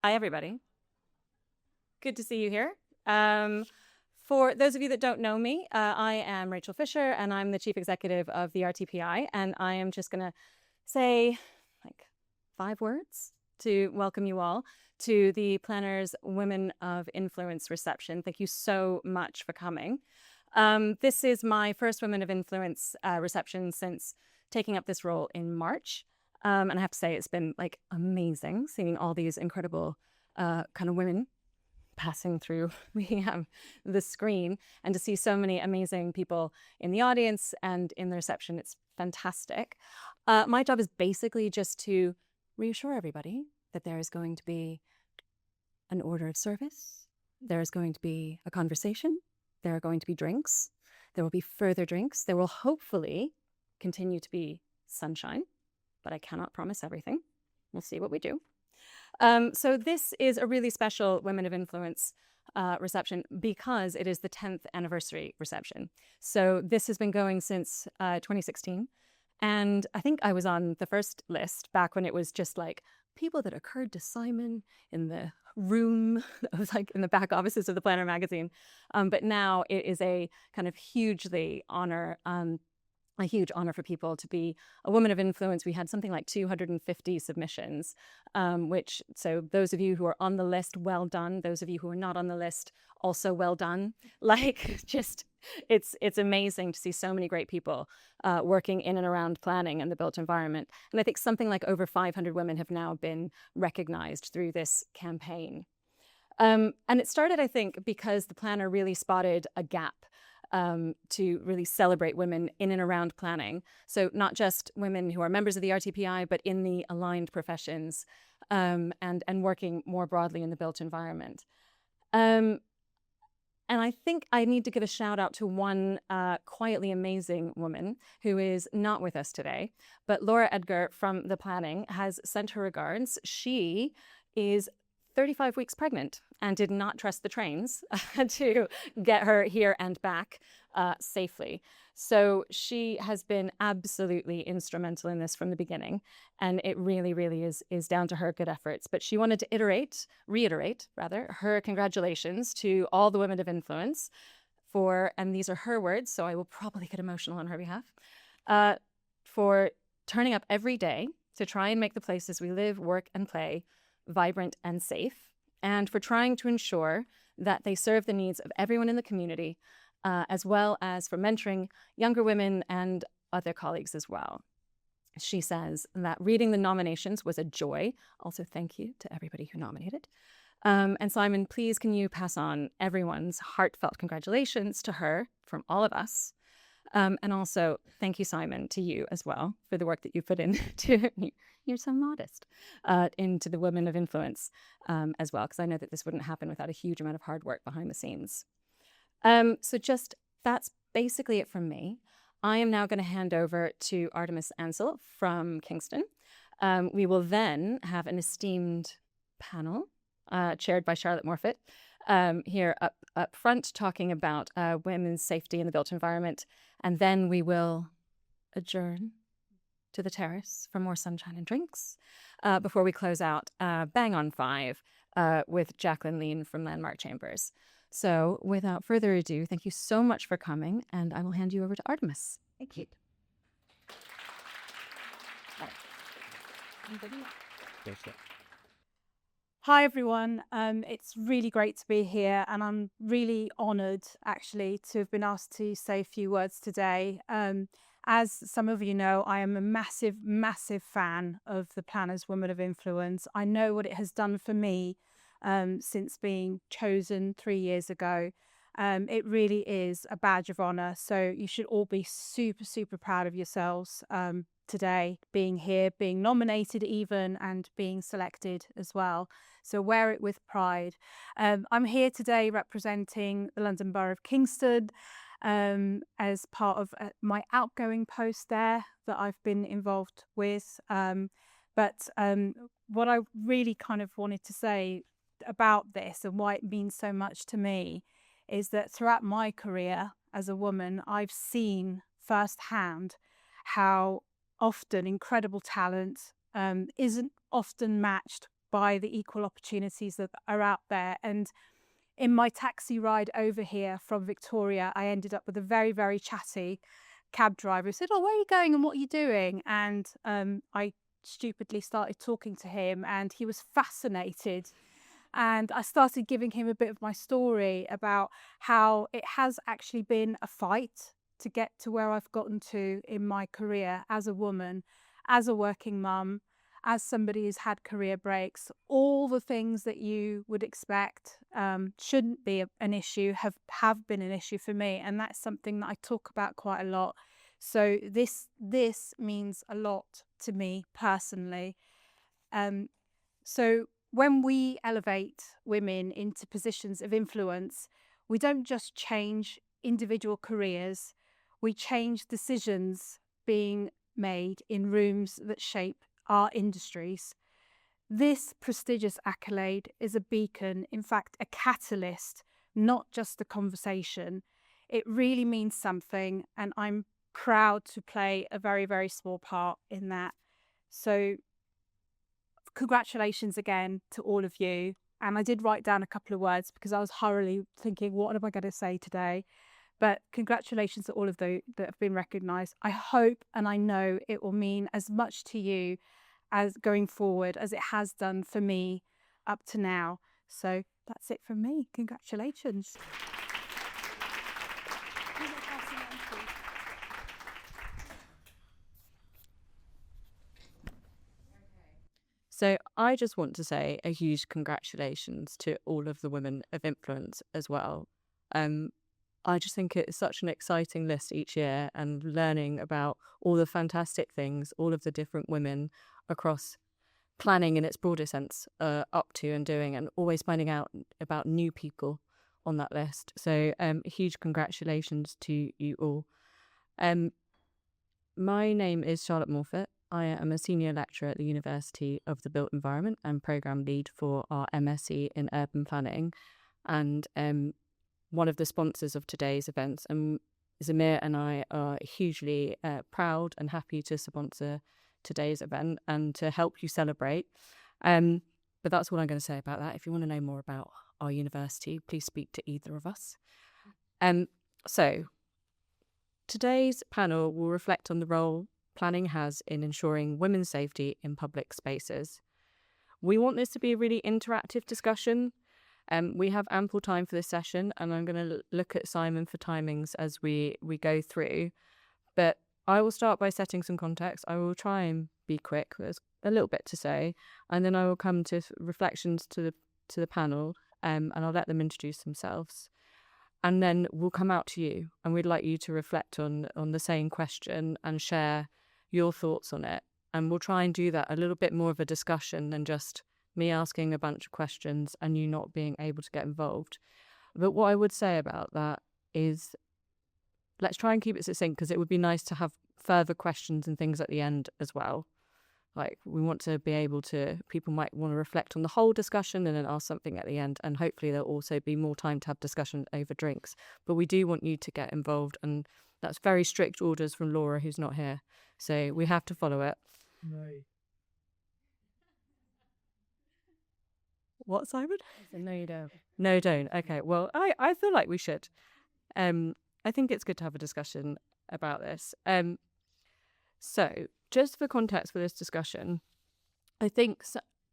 Hi, everybody. Good to see you here. For those of you that don't know me, I am Rachel Fisher, and I'm the Chief Executive of the RTPI, and I am just going to say like 5 words to welcome you all to the Planners Women of Influence reception. Thank you so much for coming. This is my first Women of Influence reception since taking up this role in March. And I have to say, it's been like amazing seeing all these incredible kind of women passing through the screen, and to see so many amazing people in the audience and in the reception. It's fantastic. My job is basically just to reassure everybody that there is going to be an order of service. There is going to be a conversation. There are going to be drinks. There will be further drinks. There will hopefully continue to be sunshine, but I cannot promise everything. We'll see what we do. So this is a really special Women of Influence reception because it is the 10th anniversary reception. So this has been going since 2016. And I think I was on the first list back when it was just like people that occurred to Simon in the room that was like in the back offices of the Planner magazine. But now it is a kind of a huge honor for people to be a woman of influence. We had something like 250 submissions, so those of you who are on the list, well done. Those of you who are not on the list, also well done. Like, just, it's amazing to see so many great people working in and around planning and the built environment. And I think something like over 500 women have now been recognized through this campaign. And it started, I think, because the Planner really spotted a gap to really celebrate women in and around planning. So not just women who are members of the RTPI, but in the aligned professions and working more broadly in the built environment. And I think I need to give a shout out to one quietly amazing woman who is not with us today, but Laura Edgar from the Planning has sent her regards. She is 35 weeks pregnant and did not trust the trains to get her here and back safely. So she has been absolutely instrumental in this from the beginning, and it really, really is down to her good efforts. But she wanted to reiterate her congratulations to all the women of influence and these are her words, so I will probably get emotional on her behalf, for turning up every day to try and make the places we live, work, and play vibrant and safe, and for trying to ensure that they serve the needs of everyone in the community, as well as for mentoring younger women and other colleagues as well. She says that reading the nominations was a joy. Also, thank you to everybody who nominated. And Simon, please can you pass on everyone's heartfelt congratulations to her from all of us. And also, thank you, Simon, to you as well for the work that you put in you're so modest, into the Women of Influence as well, because I know that this wouldn't happen without a huge amount of hard work behind the scenes. So that's basically it from me. I am now going to hand over to Artemis Ansel from Kingston. We will then have an esteemed panel chaired by Charlotte Morphet here up front, talking about women's safety in the built environment. And then we will adjourn to the terrace for more sunshine and drinks before we close out bang on 5 with Jacqueline Lean from Landmark Chambers. So without further ado, thank you so much for coming, and I will hand you over to Artemis. Thank you. Hi everyone, it's really great to be here, and I'm really honoured actually to have been asked to say a few words today. As some of you know, I am a massive fan of the Planners Women of Influence. I know what it has done for me since being chosen 3 years ago. It really is a badge of honour, so you should all be super proud of yourselves today, being here, being nominated even, and being selected as well. So wear it with pride. I'm here today representing the London Borough of Kingston as part of my outgoing post there that I've been involved with. But what I really kind of wanted to say about this and why it means so much to me is that throughout my career as a woman, I've seen firsthand how often incredible talent isn't often matched by the equal opportunities that are out there. And in my taxi ride over here from Victoria, I ended up with a very, very chatty cab driver who said, "Oh, where are you going and what are you doing?" And I stupidly started talking to him, and he was fascinated. And I started giving him a bit of my story about how it has actually been a fight to get to where I've gotten to in my career as a woman, as a working mum, as somebody who's had career breaks. All the things that you would expect shouldn't be an issue have been an issue for me, and that's something that I talk about quite a lot. So this means a lot to me personally. So when we elevate women into positions of influence, we don't just change individual careers, we change decisions being made in rooms that shape our industries. This prestigious accolade is a beacon, in fact, a catalyst, not just a conversation. It really means something, and I'm proud to play a very, very small part in that. So congratulations again to all of you. And I did write down a couple of words because I was hurriedly thinking, what am I going to say today? But congratulations to all of those that have been recognised. I hope and I know it will mean as much to you as going forward as it has done for me up to now. So that's it from me. Congratulations. So I just want to say a huge congratulations to all of the women of influence as well. I just think it's such an exciting list each year, and learning about all the fantastic things all of the different women across planning in its broader sense are up to and doing, and always finding out about new people on that list. So huge congratulations to you all. My name is Charlotte Morphet. I am a senior lecturer at the University of the Built Environment and programme lead for our MSc in Urban Planning, and one of the sponsors of today's events. And Zamir and I are hugely proud and happy to sponsor today's event and to help you celebrate. But that's all I'm going to say about that. If you want to know more about our university, please speak to either of us. So today's panel will reflect on the role planning has in ensuring women's safety in public spaces. We want this to be a really interactive discussion. We have ample time for this session, and I'm going to look at Simon for timings as we go through. But I will start by setting some context. I will try and be quick. There's a little bit to say, and then I will come to reflections to the panel, and I'll let them introduce themselves. And then we'll come out to you, and we'd like you to reflect on the same question and share your thoughts on it. And we'll try and do that a little bit more of a discussion than just me asking a bunch of questions and you not being able to get involved. But what I would say about that is, let's try and keep it succinct, because it would be nice to have further questions and things at the end as well. Like, we want to be able to, people might want to reflect on the whole discussion and then ask something at the end, and hopefully there'll also be more time to have discussion over drinks. But we do want you to get involved, and that's very strict orders from Laura, who's not here. So we have to follow it. No. What, Simon? No, you don't. No, don't. Okay, well, I feel like we should. I think it's good to have a discussion about this. So, just for context for this discussion, I think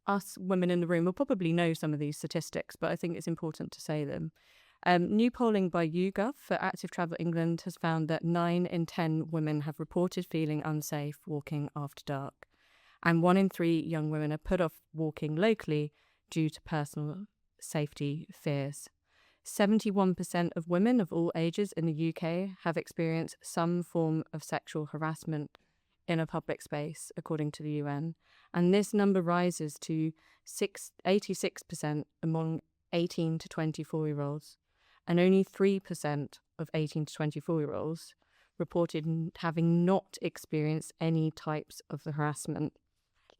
us women in the room will probably know some of these statistics, but I think it's important to say them. New polling by YouGov for Active Travel England has found that 9 in 10 women have reported feeling unsafe walking after dark, and 1 in 3 young women are put off walking locally due to personal safety fears. 71% of women of all ages in the UK have experienced some form of sexual harassment in a public space, according to the UN, and this number rises to 86% among 18 to 24-year-olds, and only 3% of 18 to 24-year-olds reported having not experienced any types of the harassment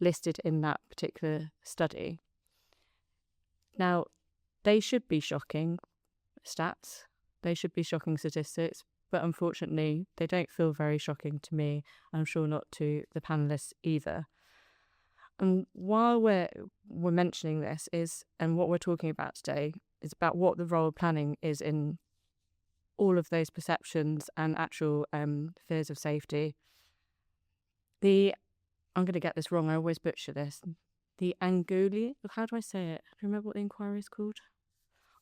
listed in that particular study. Now, they should be shocking stats, they should be shocking statistics, but unfortunately they don't feel very shocking to me, and I'm sure not to the panellists either. And while we're we're mentioning this is, and what we're talking about today, is about what the role of planning is in all of those perceptions and actual fears of safety. I'm going to get this wrong, I always butcher this. The Anguli, how do I say it? Do you remember what the inquiry is called?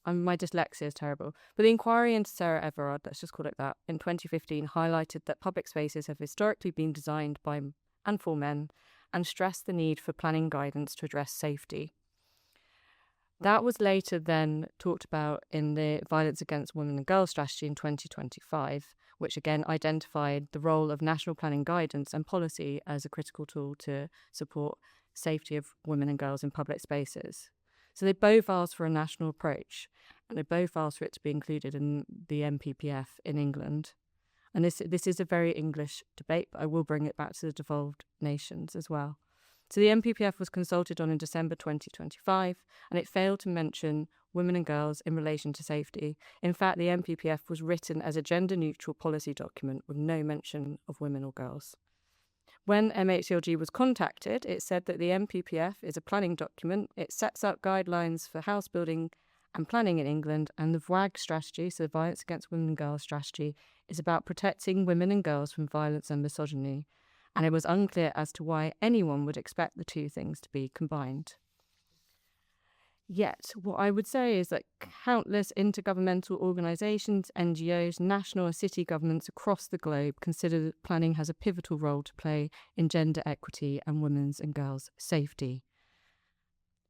My dyslexia is terrible. But the inquiry into Sarah Everard, let's just call it that, in 2015 highlighted that public spaces have historically been designed by and for men and stressed the need for planning guidance to address safety. That was later then talked about in the Violence Against Women and Girls strategy in 2025, which again identified the role of national planning guidance and policy as a critical tool to support safety of women and girls in public spaces. So they both asked for a national approach, and they both asked for it to be included in the MPPF in England. And this is a very English debate, but I will bring it back to the devolved nations as well. So the MPPF was consulted on in December 2025, and it failed to mention women and girls in relation to safety. In fact, the MPPF was written as a gender-neutral policy document with no mention of women or girls. When MHCLG was contacted, it said that the MPPF is a planning document. It sets out guidelines for house building and planning in England, and the VWAG strategy, so the Violence Against Women and Girls strategy, is about protecting women and girls from violence and misogyny. And it was unclear as to why anyone would expect the two things to be combined. Yet, what I would say is that countless intergovernmental organisations, NGOs, national and city governments across the globe consider that planning has a pivotal role to play in gender equity and women's and girls' safety.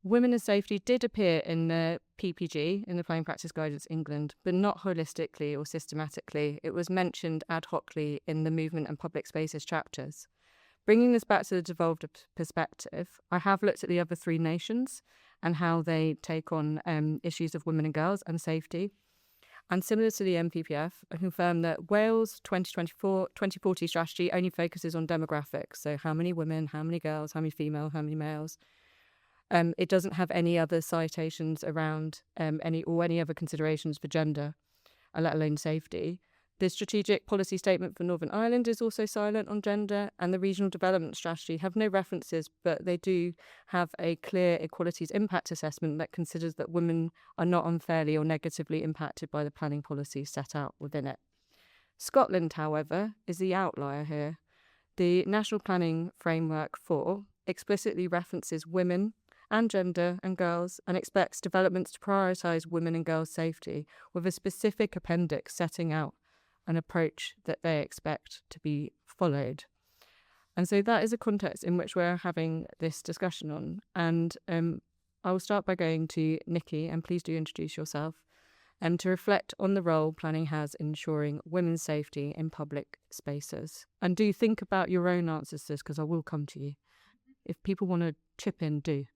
Women and safety did appear in the PPG, in the Planning Practice Guidance England, but not holistically or systematically. It was mentioned ad hocly in the movement and public spaces chapters. Bringing this back to the devolved perspective, I have looked at the other three nations and how they take on issues of women and girls and safety. And similar to the MPPF, I confirm that Wales' 2040 strategy only focuses on demographics, so how many women, how many girls, how many female, how many males. It doesn't have any other citations around any other considerations for gender, let alone safety. The strategic policy statement for Northern Ireland is also silent on gender, and the regional development strategy have no references, but they do have a clear equalities impact assessment that considers that women are not unfairly or negatively impacted by the planning policies set out within it. Scotland, however, is the outlier here. The National Planning Framework 4 explicitly references women and gender and girls and expects developments to prioritise women and girls' safety with a specific appendix setting out an approach that they expect to be followed. And so that is a context in which we're having this discussion on. And I will start by going to Nikki, and please do introduce yourself, to reflect on the role planning has in ensuring women's safety in public spaces. And do think about your own answers to this, because I will come to you. If people want to chip in, do.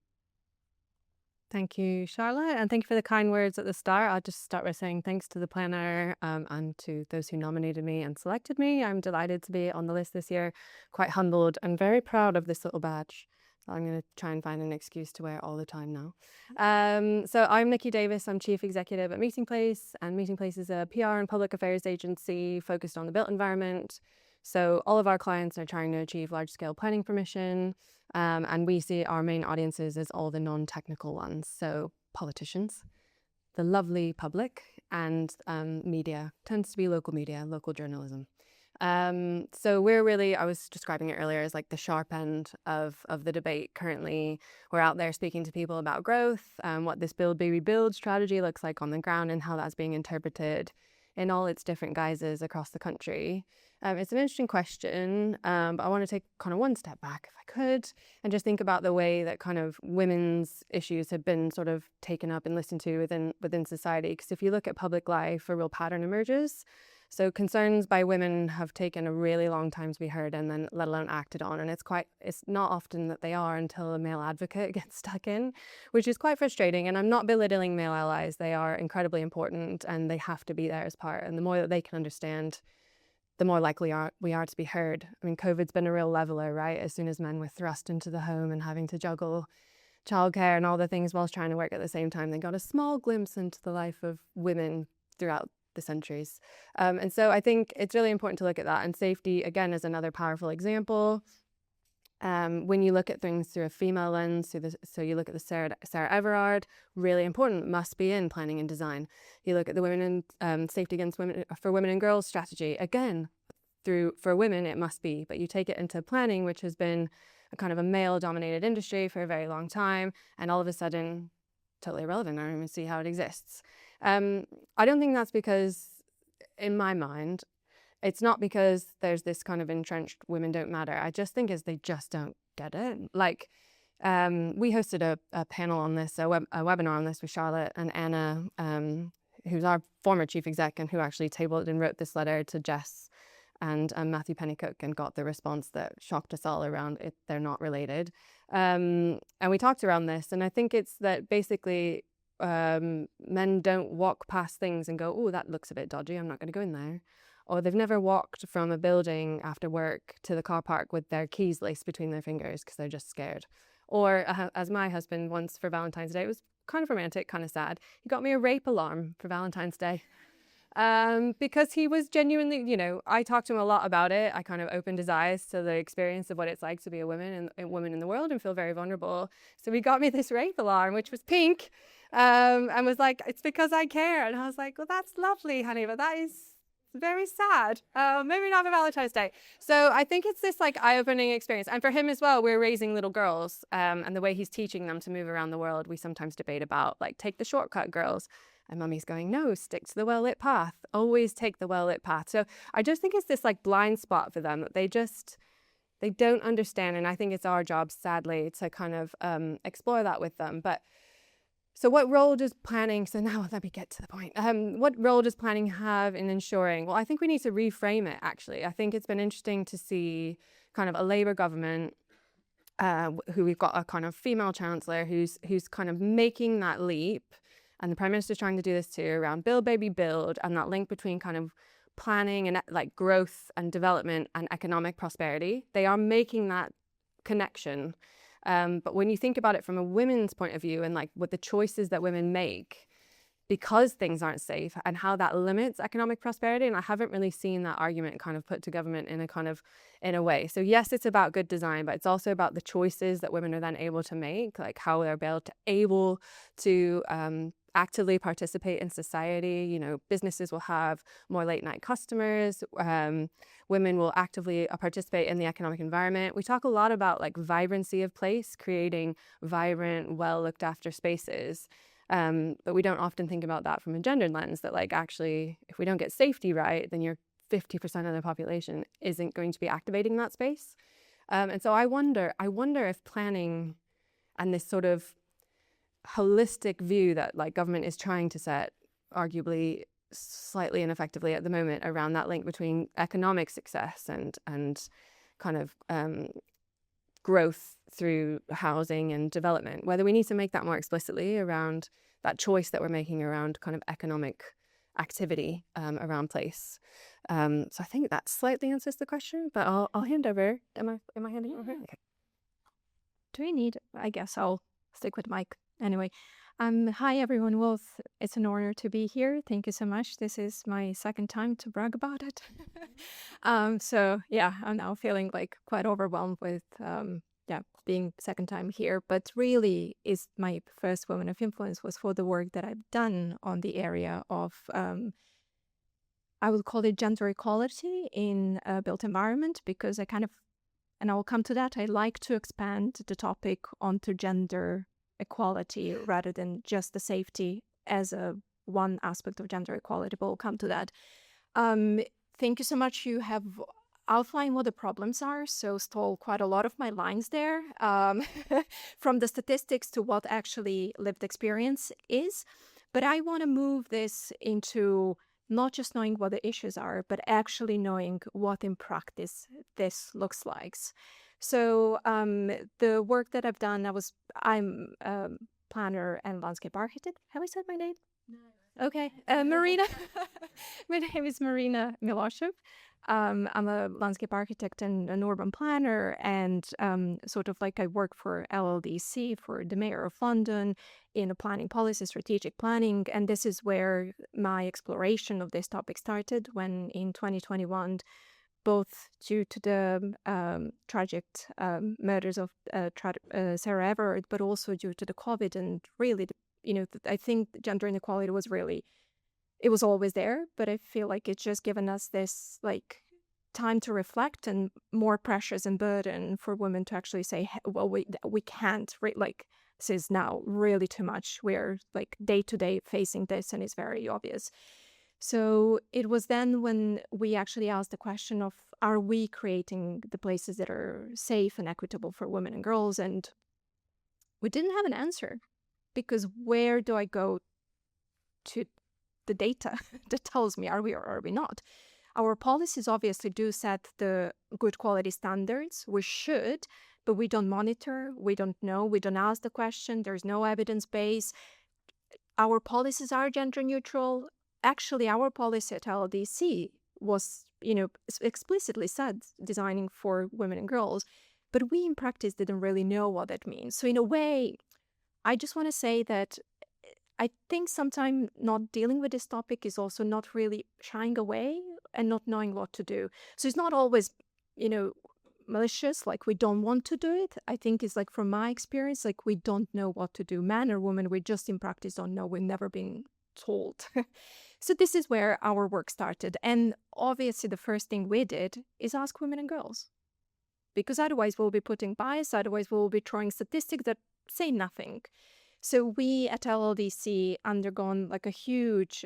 Thank you, Charlotte, and thank you for the kind words at the start. I'll just start by saying thanks to the planner and to those who nominated me and selected me. I'm delighted to be on the list this year, quite humbled and very proud of this little badge. I'm going to try and find an excuse to wear it all the time now. So I'm Nikki Davies. I'm Chief Executive at Meeting Place, and Meeting Place is a PR and public affairs agency focused on the built environment. So all of our clients are trying to achieve large-scale planning permission, and we see our main audiences as all the non-technical ones. So politicians, the lovely public, and media. Tends to be local media, local journalism. So we're really, I was describing it earlier as like the sharp end of the debate currently. We're out there speaking to people about growth, what this build, baby, build strategy looks like on the ground and how that's being interpreted in all its different guises across the country. It's an interesting question, but I want to take kind of one step back, if I could, and just think about the way that kind of women's issues have been sort of taken up and listened to within society. Because if you look at public life, a real pattern emerges. So concerns by women have taken a really long time to be heard and then let alone acted on. And it's not often that they are until a male advocate gets stuck in, which is quite frustrating. And I'm not belittling male allies. They are incredibly important and they have to be there as part. And the more that they can understand, the more likely we are to be heard. I mean, COVID's been a real leveler, right? As soon as men were thrust into the home and having to juggle childcare and all the things whilst trying to work at the same time, they got a small glimpse into the life of women throughout the centuries. And so I think it's really important to look at that. And safety, again, is another powerful example. When you look at things through a female lens, so you look at the Sarah Everard, really important, must be in planning and design. You look at the women in safety against women for women and girls strategy, again, for women it must be, but you take it into planning, which has been a kind of a male-dominated industry for a very long time, and all of a sudden, totally irrelevant. I don't even see how it exists. I don't think that's because, in my mind, it's not because there's this kind of entrenched women don't matter. I just think they just don't get it. Like, we hosted a panel on this, a webinar on this with Charlotte and Anna, who's our former chief exec and who actually tabled and wrote this letter to Jess and Matthew Pennycook and got the response that shocked us all around it. They're not related. And we talked around this, and I think it's that basically men don't walk past things and go, oh, that looks a bit dodgy, I'm not going to go in there. Or they've never walked from a building after work to the car park with their keys laced between their fingers because they're just scared. Or as my husband once for Valentine's Day, it was kind of romantic, kind of sad. He got me a rape alarm for Valentine's Day. Because he was genuinely, I talked to him a lot about it. I kind of opened his eyes to the experience of what it's like to be a woman in the world and feel very vulnerable. So he got me this rape alarm, which was pink, and was like, it's because I care. And I was like, well, that's lovely, honey, but that is very sad. Maybe not for Valentine's Day. So I think it's this like eye-opening experience. And for him as well, we're raising little girls, and the way he's teaching them to move around the world, we sometimes debate about, like, take the shortcut, girls. And mummy's going, no, stick to the well-lit path. Always take the well-lit path. So I just think it's this like blind spot for them that they don't understand. And I think it's our job, sadly, to kind of explore that with them. But so what role does planning, so now let me get to the point. What role does planning have in ensuring? Well, I think we need to reframe it, actually. I think it's been interesting to see kind of a Labour government who we've got a kind of female chancellor who's kind of making that leap. And the Prime Minister's trying to do this too, around build, baby, build, and that link between kind of planning and like growth and development and economic prosperity. They are making that connection. But when you think about it from a women's point of view and like what the choices that women make because things aren't safe and how that limits economic prosperity, and I haven't really seen that argument kind of put to government in a way. So yes, it's about good design, but it's also about the choices that women are then able to make, like how they're able to actively participate in society. Businesses will have more late night customers. Women will actively participate in the economic environment. We talk a lot about like vibrancy of place, creating vibrant, well looked after spaces. But we don't often think about that from a gendered lens, that like actually if we don't get safety right, then you're 50% of the population isn't going to be activating that space. And so I wonder if planning and this sort of holistic view that like government is trying to set, arguably slightly ineffectively at the moment, around that link between economic success and kind of growth through housing and development, whether we need to make that more explicitly around that choice that we're making around kind of economic activity around place. So I think that slightly answers the question, but I'll hand over. Am I handing over? Okay. Do we need, I guess I'll stick with Mike anyway. Hi everyone. Well, it's an honor to be here. Thank you so much. This is my second time to brag about it. So yeah, I'm now feeling like quite overwhelmed with being second time here. But really, is my first Women of Influence was for the work that I've done on the area of I would call it gender equality in a built environment, because and I will come to that, I like to expand the topic onto gender equality rather than just the safety as one aspect of gender equality, but we'll come to that. Thank you so much. You have outlined what the problems are, so stole quite a lot of my lines there, from the statistics to what actually lived experience is. But I want to move this into not just knowing what the issues are, but actually knowing what in practice this looks like. So the work that I've done, I'm a planner and landscape architect. Have I said my name? No. Okay. Marina. My name is Marina Milosev. I'm a landscape architect and an urban planner, and sort of like I work for LLDC, for the Mayor of London, in a planning policy, strategic planning. And this is where my exploration of this topic started, when in 2021, both due to the tragic murders of Sarah Everard, but also due to the COVID. And really, I think gender inequality was really, it was always there, but I feel like it's just given us this like time to reflect and more pressures and burden for women to actually say, well, we can't, like, this is now really too much. We're like day to day facing this, and it's very obvious. So it was then when we actually asked the question of, are we creating the places that are safe and equitable for women and girls? And we didn't have an answer, because where do I go to the data that tells me, are we or are we not? Our policies obviously do set the good quality standards. We should, but we don't monitor, we don't know, we don't ask the question, there's no evidence base. Our policies are gender neutral. Actually, our policy at LDC was, explicitly said designing for women and girls, but we in practice didn't really know what that means. So in a way, I just want to say that I think sometimes not dealing with this topic is also not really shying away and not knowing what to do. So it's not always, malicious, like we don't want to do it. I think it's like, from my experience, like we don't know what to do. Man or woman, we just in practice don't know. We've never been told. So this is where our work started. And obviously the first thing we did is ask women and girls, because otherwise we'll be putting bias, otherwise we'll be throwing statistics that say nothing. So we at LLDC undergone like a huge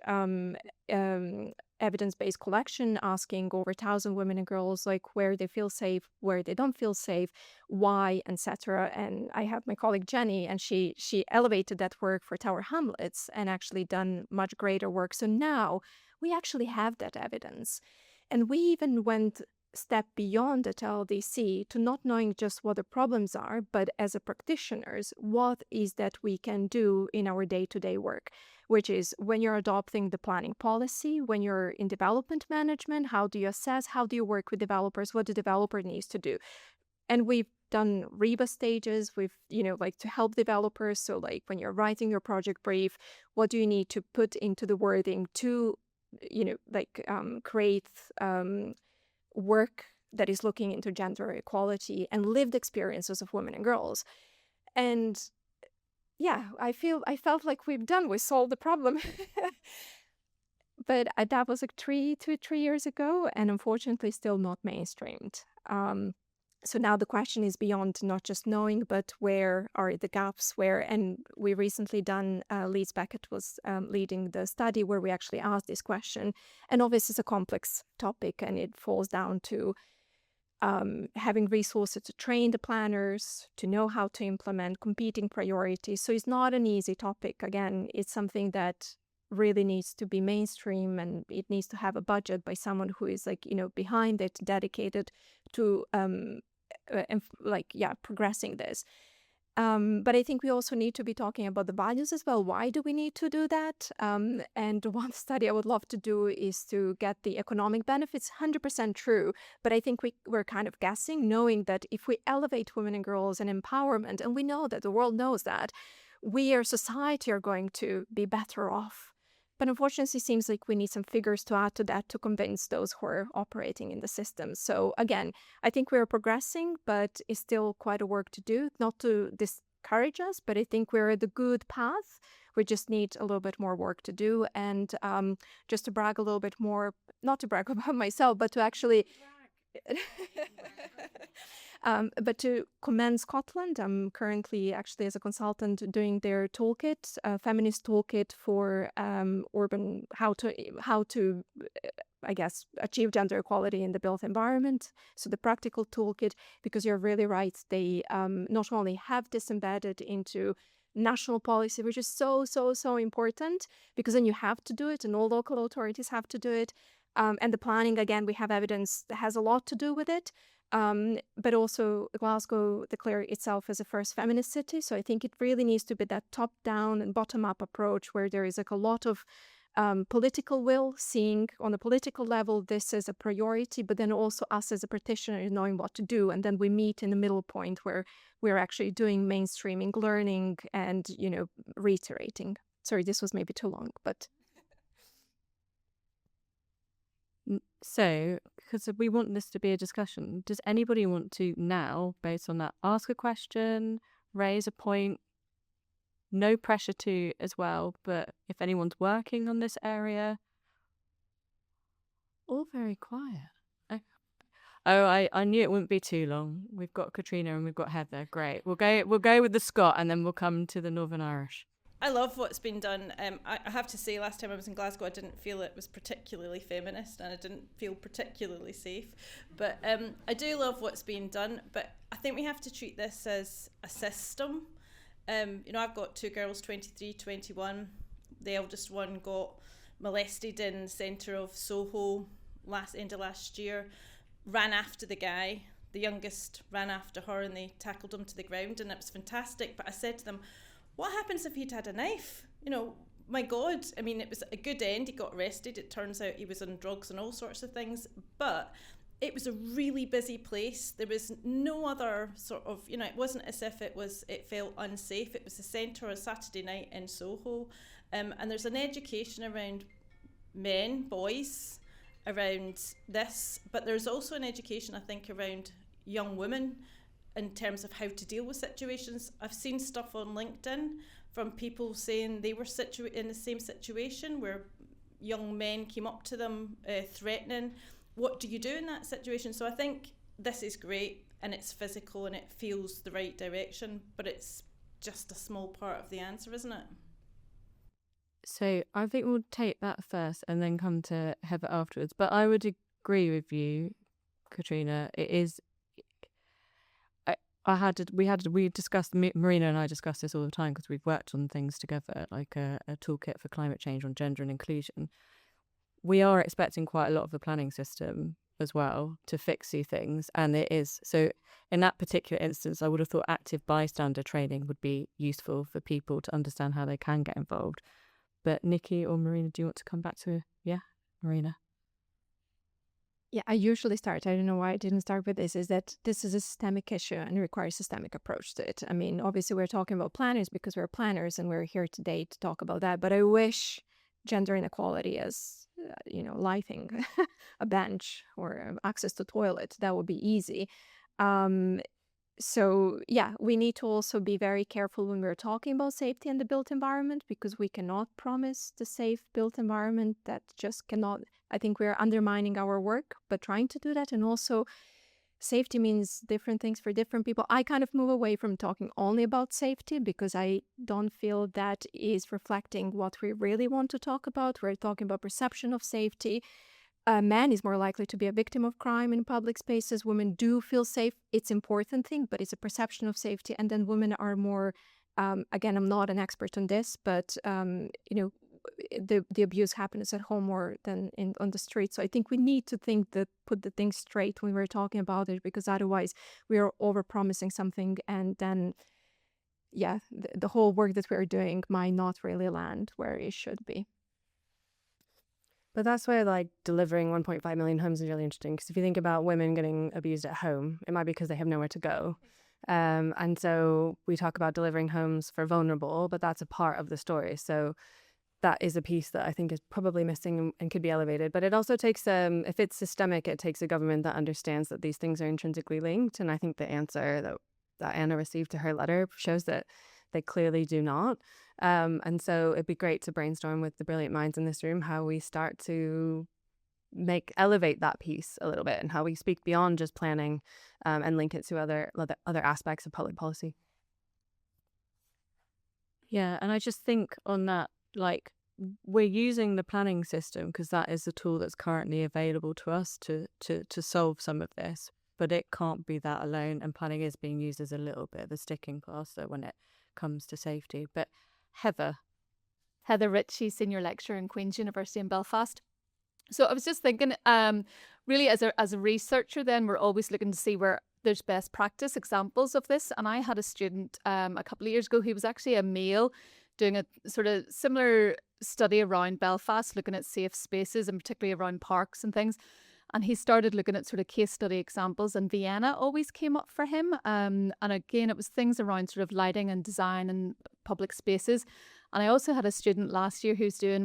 evidence-based collection, asking over 1,000 women and girls like where they feel safe, where they don't feel safe, why, etc. And I have my colleague Jenny, and she elevated that work for Tower Hamlets and actually done much greater work. So now we actually have that evidence. And we even went step beyond at LDC to not knowing just what the problems are, but as a practitioners, what is that we can do in our day-to-day work, which is when you're adopting the planning policy, when you're in development management, how do you assess, how do you work with developers, what the developer needs to do. And we've done REBA stages with, like to help developers. So like when you're writing your project brief, what do you need to put into the wording to, create work that is looking into gender equality and lived experiences of women and girls. And yeah, I felt like we solved the problem. But that was like 3 years ago, and unfortunately still not mainstreamed. So now the question is beyond not just knowing, but where are the gaps, and we recently done, Leeds Beckett was leading the study where we actually asked this question. And obviously it's a complex topic, and it falls down to having resources to train the planners, to know how to implement competing priorities. So it's not an easy topic. Again, it's something that really needs to be mainstream, and it needs to have a budget by someone who is behind it, dedicated to progressing this. But I think we also need to be talking about the values as well. Why do we need to do that? And one study I would love to do is to get the economic benefits. 100% true. But I think we're kind of guessing, knowing that if we elevate women and girls and empowerment, and we know that the world knows that, we as society are going to be better off. But unfortunately, it seems like we need some figures to add to that to convince those who are operating in the system. So again, I think we're progressing, but it's still quite a work to do, not to discourage us, but I think we're at the good path. We just need a little bit more work to do. And just to brag a little bit more, not to brag about myself, but to actually... but to commend Scotland. I'm currently actually as a consultant doing their toolkit, feminist toolkit for urban, how to I guess, achieve gender equality in the built environment. So the practical toolkit, because you're really right, they not only have this embedded into national policy, which is so important, because then you have to do it and all local authorities have to do it. And the planning, again, we have evidence that has a lot to do with it. But also Glasgow declared itself as a first feminist city. So I think it really needs to be that top-down and bottom-up approach where there is like a lot of political will, seeing on a political level this is a priority, but then also us as a practitioner knowing what to do. And then we meet in the middle point where we're actually doing mainstreaming, learning, and, reiterating. Sorry, this was maybe too long, but... So, because we want this to be a discussion, does anybody want to now, based on that, ask a question, raise a point? No pressure to as well, but if anyone's working on this area, all very quiet. I knew it wouldn't be too long. We've got Katrina and we've got Heather. Great. We'll go with the Scot and then we'll come to the Northern Irish. I love what's been done. I have to say, last time I was in Glasgow, I didn't feel it was particularly feminist and I didn't feel particularly safe. But I do love what's being done. But I think we have to treat this as a system. I've got two girls, 23, 21. The eldest one got molested in the centre of Soho end of last year. Ran after the guy. The youngest ran after her and they tackled him to the ground and it was fantastic. But I said to them, what happens if he'd had a knife? My God, I mean, it was a good end. He got arrested. It turns out he was on drugs and all sorts of things. But it was a really busy place. There was no other sort of, it wasn't as if it felt unsafe. It was the centre of a Saturday night in Soho. And there's an education around men, boys, around this. But there's also an education, I think, around young women in terms of how to deal with situations. I've seen stuff on LinkedIn from people saying they were in the same situation where young men came up to them threatening. What do you do in that situation? So I think this is great and it's physical and it feels the right direction, but it's just a small part of the answer, isn't it? So I think we'll take that first and then come to Heather afterwards. But I would agree with you, Katrina. It is. We discussed, Marina and I discuss this all the time because we've worked on things together, like a toolkit for climate change on gender and inclusion. We are expecting quite a lot of the planning system as well to fix these things. And it is. So in that particular instance, I would have thought active bystander training would be useful for people to understand how they can get involved. But Nikki or Marina, do you want to come back to, Marina? Yeah, I usually start. I don't know why I didn't start with this, is that this is a systemic issue and requires a systemic approach to it. I mean, obviously we're talking about planners because we're planners and we're here today to talk about that. But I wish gender inequality as, lighting a bench or access to toilet, that would be easy. So, we need to also be very careful when we're talking about safety in the built environment because we cannot promise the safe built environment. That just cannot. I think we're undermining our work, but trying to do that. And also, safety means different things for different people. I kind of move away from talking only about safety because I don't feel that is reflecting what we really want to talk about. We're talking about perception of safety. A man is more likely to be a victim of crime in public spaces. Women do feel safe. It's an important thing, but it's a perception of safety. And then women are more, again, I'm not an expert on this, but, the abuse happens at home more than on the street. So I think we need to put the things straight when we're talking about it, because otherwise we are over-promising something and then, the whole work that we're doing might not really land where it should be. But that's where delivering 1.5 million homes is really interesting, because if you think about women getting abused at home, it might be because they have nowhere to go. And so we talk about delivering homes for vulnerable, but that's a part of the story. So that is a piece that I think is probably missing and could be elevated. But it also takes, if it's systemic, it takes a government that understands that these things are intrinsically linked. And I think the answer that Anna received to her letter shows that they clearly do not. And so it'd be great to brainstorm with the brilliant minds in this room how we start to elevate that piece a little bit and how we speak beyond just planning and link it to other aspects of public policy. Yeah, and I just think on that, we're using the planning system because that is the tool that's currently available to us to solve some of this, but it can't be that alone, and planning is being used as a little bit of a sticking plaster when it comes to safety. But Heather Ritchie, Senior Lecturer in Queen's University in Belfast. So I was just thinking, really as a researcher then, we're always looking to see where there's best practice examples of this. And I had a student a couple of years ago, he was actually a male doing a sort of similar study around Belfast, looking at safe spaces and particularly around parks and things. And he started looking at sort of case study examples, and Vienna always came up for him. And again, it was things around sort of lighting and design and public spaces. And I also had a student last year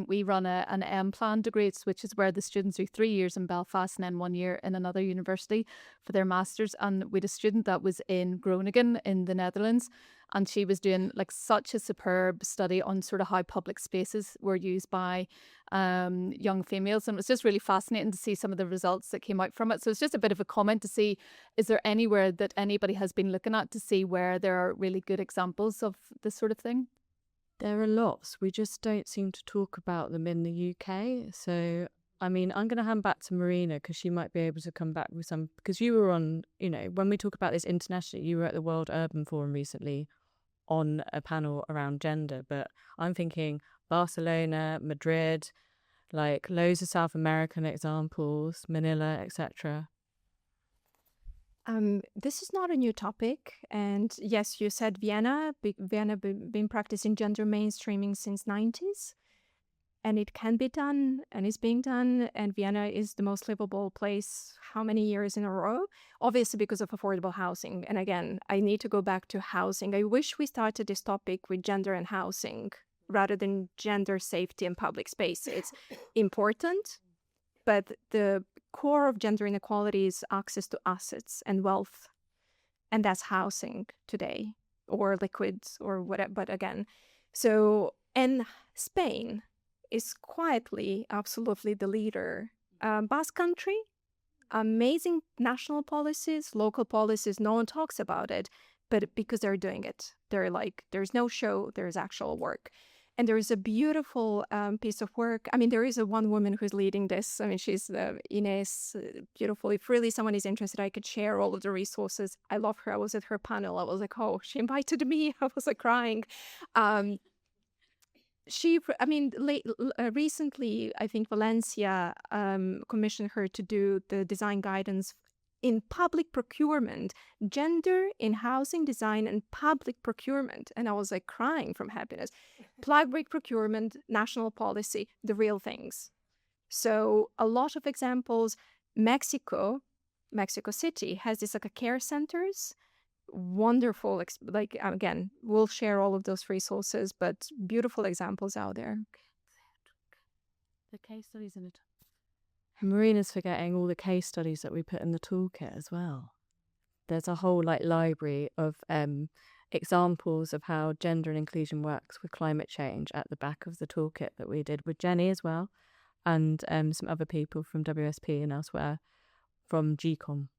we run an M-Plan degree, which is where the students do 3 years in Belfast and then 1 year in another university for their masters. And we had a student that was in Groningen in the Netherlands, and she was doing like such a superb study on sort of how public spaces were used by young females. And it was just really fascinating to see some of the results that came out from it. So it's just a bit of a comment to see, is there anywhere that anybody has been looking at to see where there are really good examples of this sort of thing? There are lots. We just don't seem to talk about them in the UK. So, I mean, I'm going to hand back to Marina because she might be able to come back with some, because you were on, you know, when we talk about this internationally, you were at the World Urban Forum recently on a panel around gender. But I'm thinking Barcelona, Madrid, like loads of South American examples, Manila, etc. This is not a new topic, and yes, you said Vienna. Vienna been practicing gender mainstreaming since 90s, and it can be done, and it's being done. And Vienna is the most livable place. How many years in a row? Obviously, because of affordable housing. And again, I need to go back to housing. I wish we started this topic with gender and housing rather than gender safety and public space. It's important. But the core of gender inequality is access to assets and wealth. And that's housing today, or liquids, or whatever. But again, so, and Spain is quietly, absolutely the leader. Basque Country, amazing national policies, local policies, no one talks about it, but because they're doing it. They're like, there's no show, there's actual work. And there is a beautiful piece of work. I mean, there is one woman who's leading this. I mean, she's Ines, beautiful. If really someone is interested, I could share all of the resources. I love her. I was at her panel. I was like, oh, she invited me. I was like crying. Recently, I think Valencia commissioned her to do the design guidance in public procurement, gender in housing design and public procurement. And I was like crying from happiness. Public procurement, national policy, the real things. So a lot of examples. Mexico City has this like a care centers. Wonderful, again, we'll share all of those resources, but beautiful examples out there. The case studies in it. Marina's forgetting all the case studies that we put in the toolkit as well. There's a whole library of examples of how gender and inclusion works with climate change at the back of the toolkit that we did with Jenny as well, and some other people from WSP and elsewhere from GCOM.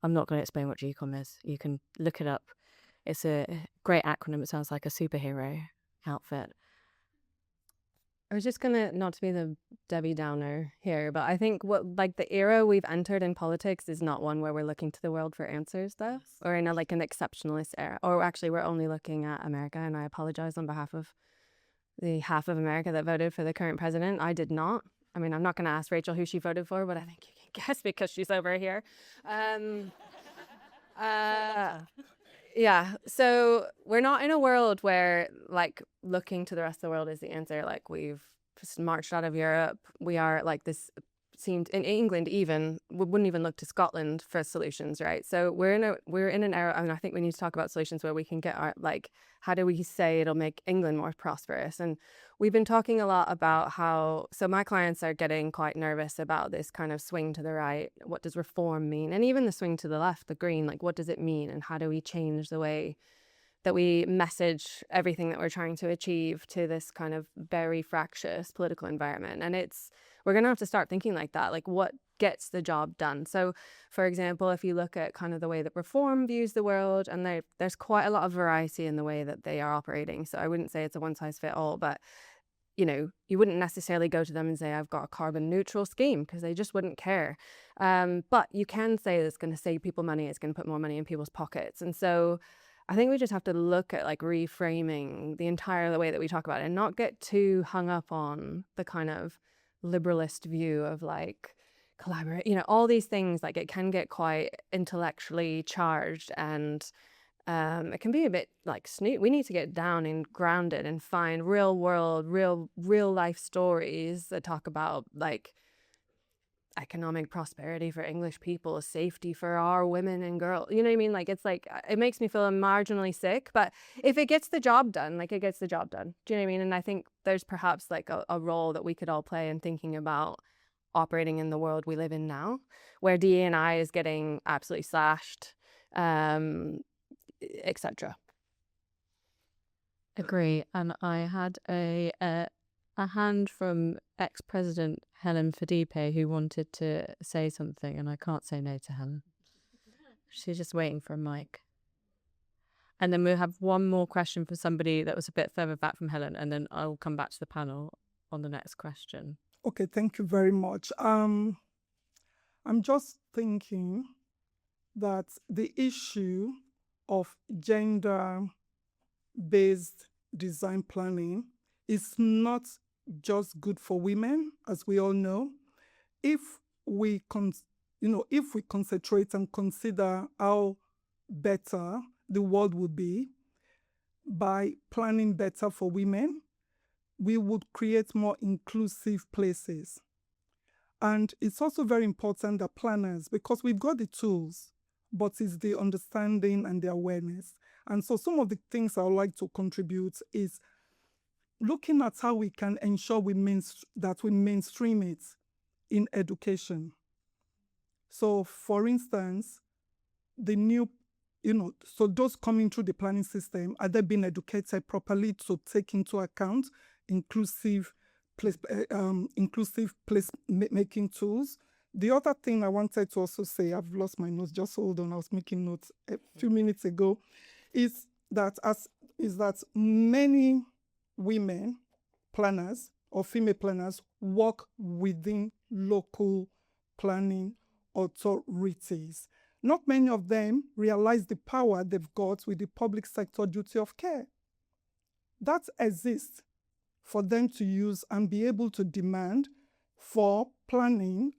I'm not going to explain what GCOM is. You can look it up. It's a great acronym. It sounds like a superhero outfit. I was just gonna, not to be the Debbie Downer here, but I think the era we've entered in politics is not one where we're looking to the world for answers, though, or in an exceptionalist era. Or actually, we're only looking at America, and I apologize on behalf of the half of America that voted for the current president. I did not. I mean, I'm not going to ask Rachel who she voted for, but I think you can guess because she's over here. Yeah, so we're not in a world where looking to the rest of the world is the answer. Like, we've just marched out of Europe. We are this seemed in England even, we wouldn't even look to Scotland for solutions, right? So we're in an era, and I think we need to talk about solutions where we can get our how do we say it'll make England more prosperous? And we've been talking a lot about how, so my clients are getting quite nervous about this kind of swing to the right. What does reform mean? And even the swing to the left, the green, what does it mean? And how do we change the way that we message everything that we're trying to achieve to this kind of very fractious political environment? And we're going to have to start thinking like that, what gets the job done. So, for example, if you look at kind of the way that reform views the world, and there's quite a lot of variety in the way that they are operating. So I wouldn't say it's a one size fit all, but you wouldn't necessarily go to them and say, I've got a carbon neutral scheme, because they just wouldn't care. But you can say that it's going to save people money, it's going to put more money in people's pockets. And so I think we just have to look at reframing the way that we talk about it, and not get too hung up on the kind of liberalist view of collaborate, all these things. It can get quite intellectually charged, and it can be a bit snoot. We need to get down and grounded and find real world, real life stories that talk about economic prosperity for English people, safety for our women and girls. You know what I mean? Like, it's like, it makes me feel marginally sick, but if it gets the job done, like, it gets the job done. Do you know what I mean? And I think there's perhaps like a role that we could all play in thinking about operating in the world we live in now, where DE&I is getting absolutely slashed, etc. Agree. And I had a hand from ex-president Helen Fadipe, who wanted to say something, and I can't say no to Helen. She's just waiting for a mic. And then we'll have one more question for somebody that was a bit further back from Helen, and then I'll come back to the panel on the next question. Okay, thank you very much. I'm just thinking that the issue of gender-based design planning is not just good for women, as we all know. If we concentrate and consider how better the world would be by planning better for women, we would create more inclusive places. And it's also very important that planners, because we've got the tools, but it's the understanding and the awareness. And so some of the things I would like to contribute is looking at how we can ensure that we mainstream it in education. So, for instance, the new, so those coming through the planning system, are they being educated properly to take into account inclusive place making tools? The other thing I wanted to also say, I've lost my notes, just hold on, I was making notes a few minutes ago, is that many women planners or female planners work within local planning authorities. Not many of them realize the power they've got with the public sector duty of care. That exists for them to use and be able to demand for planning,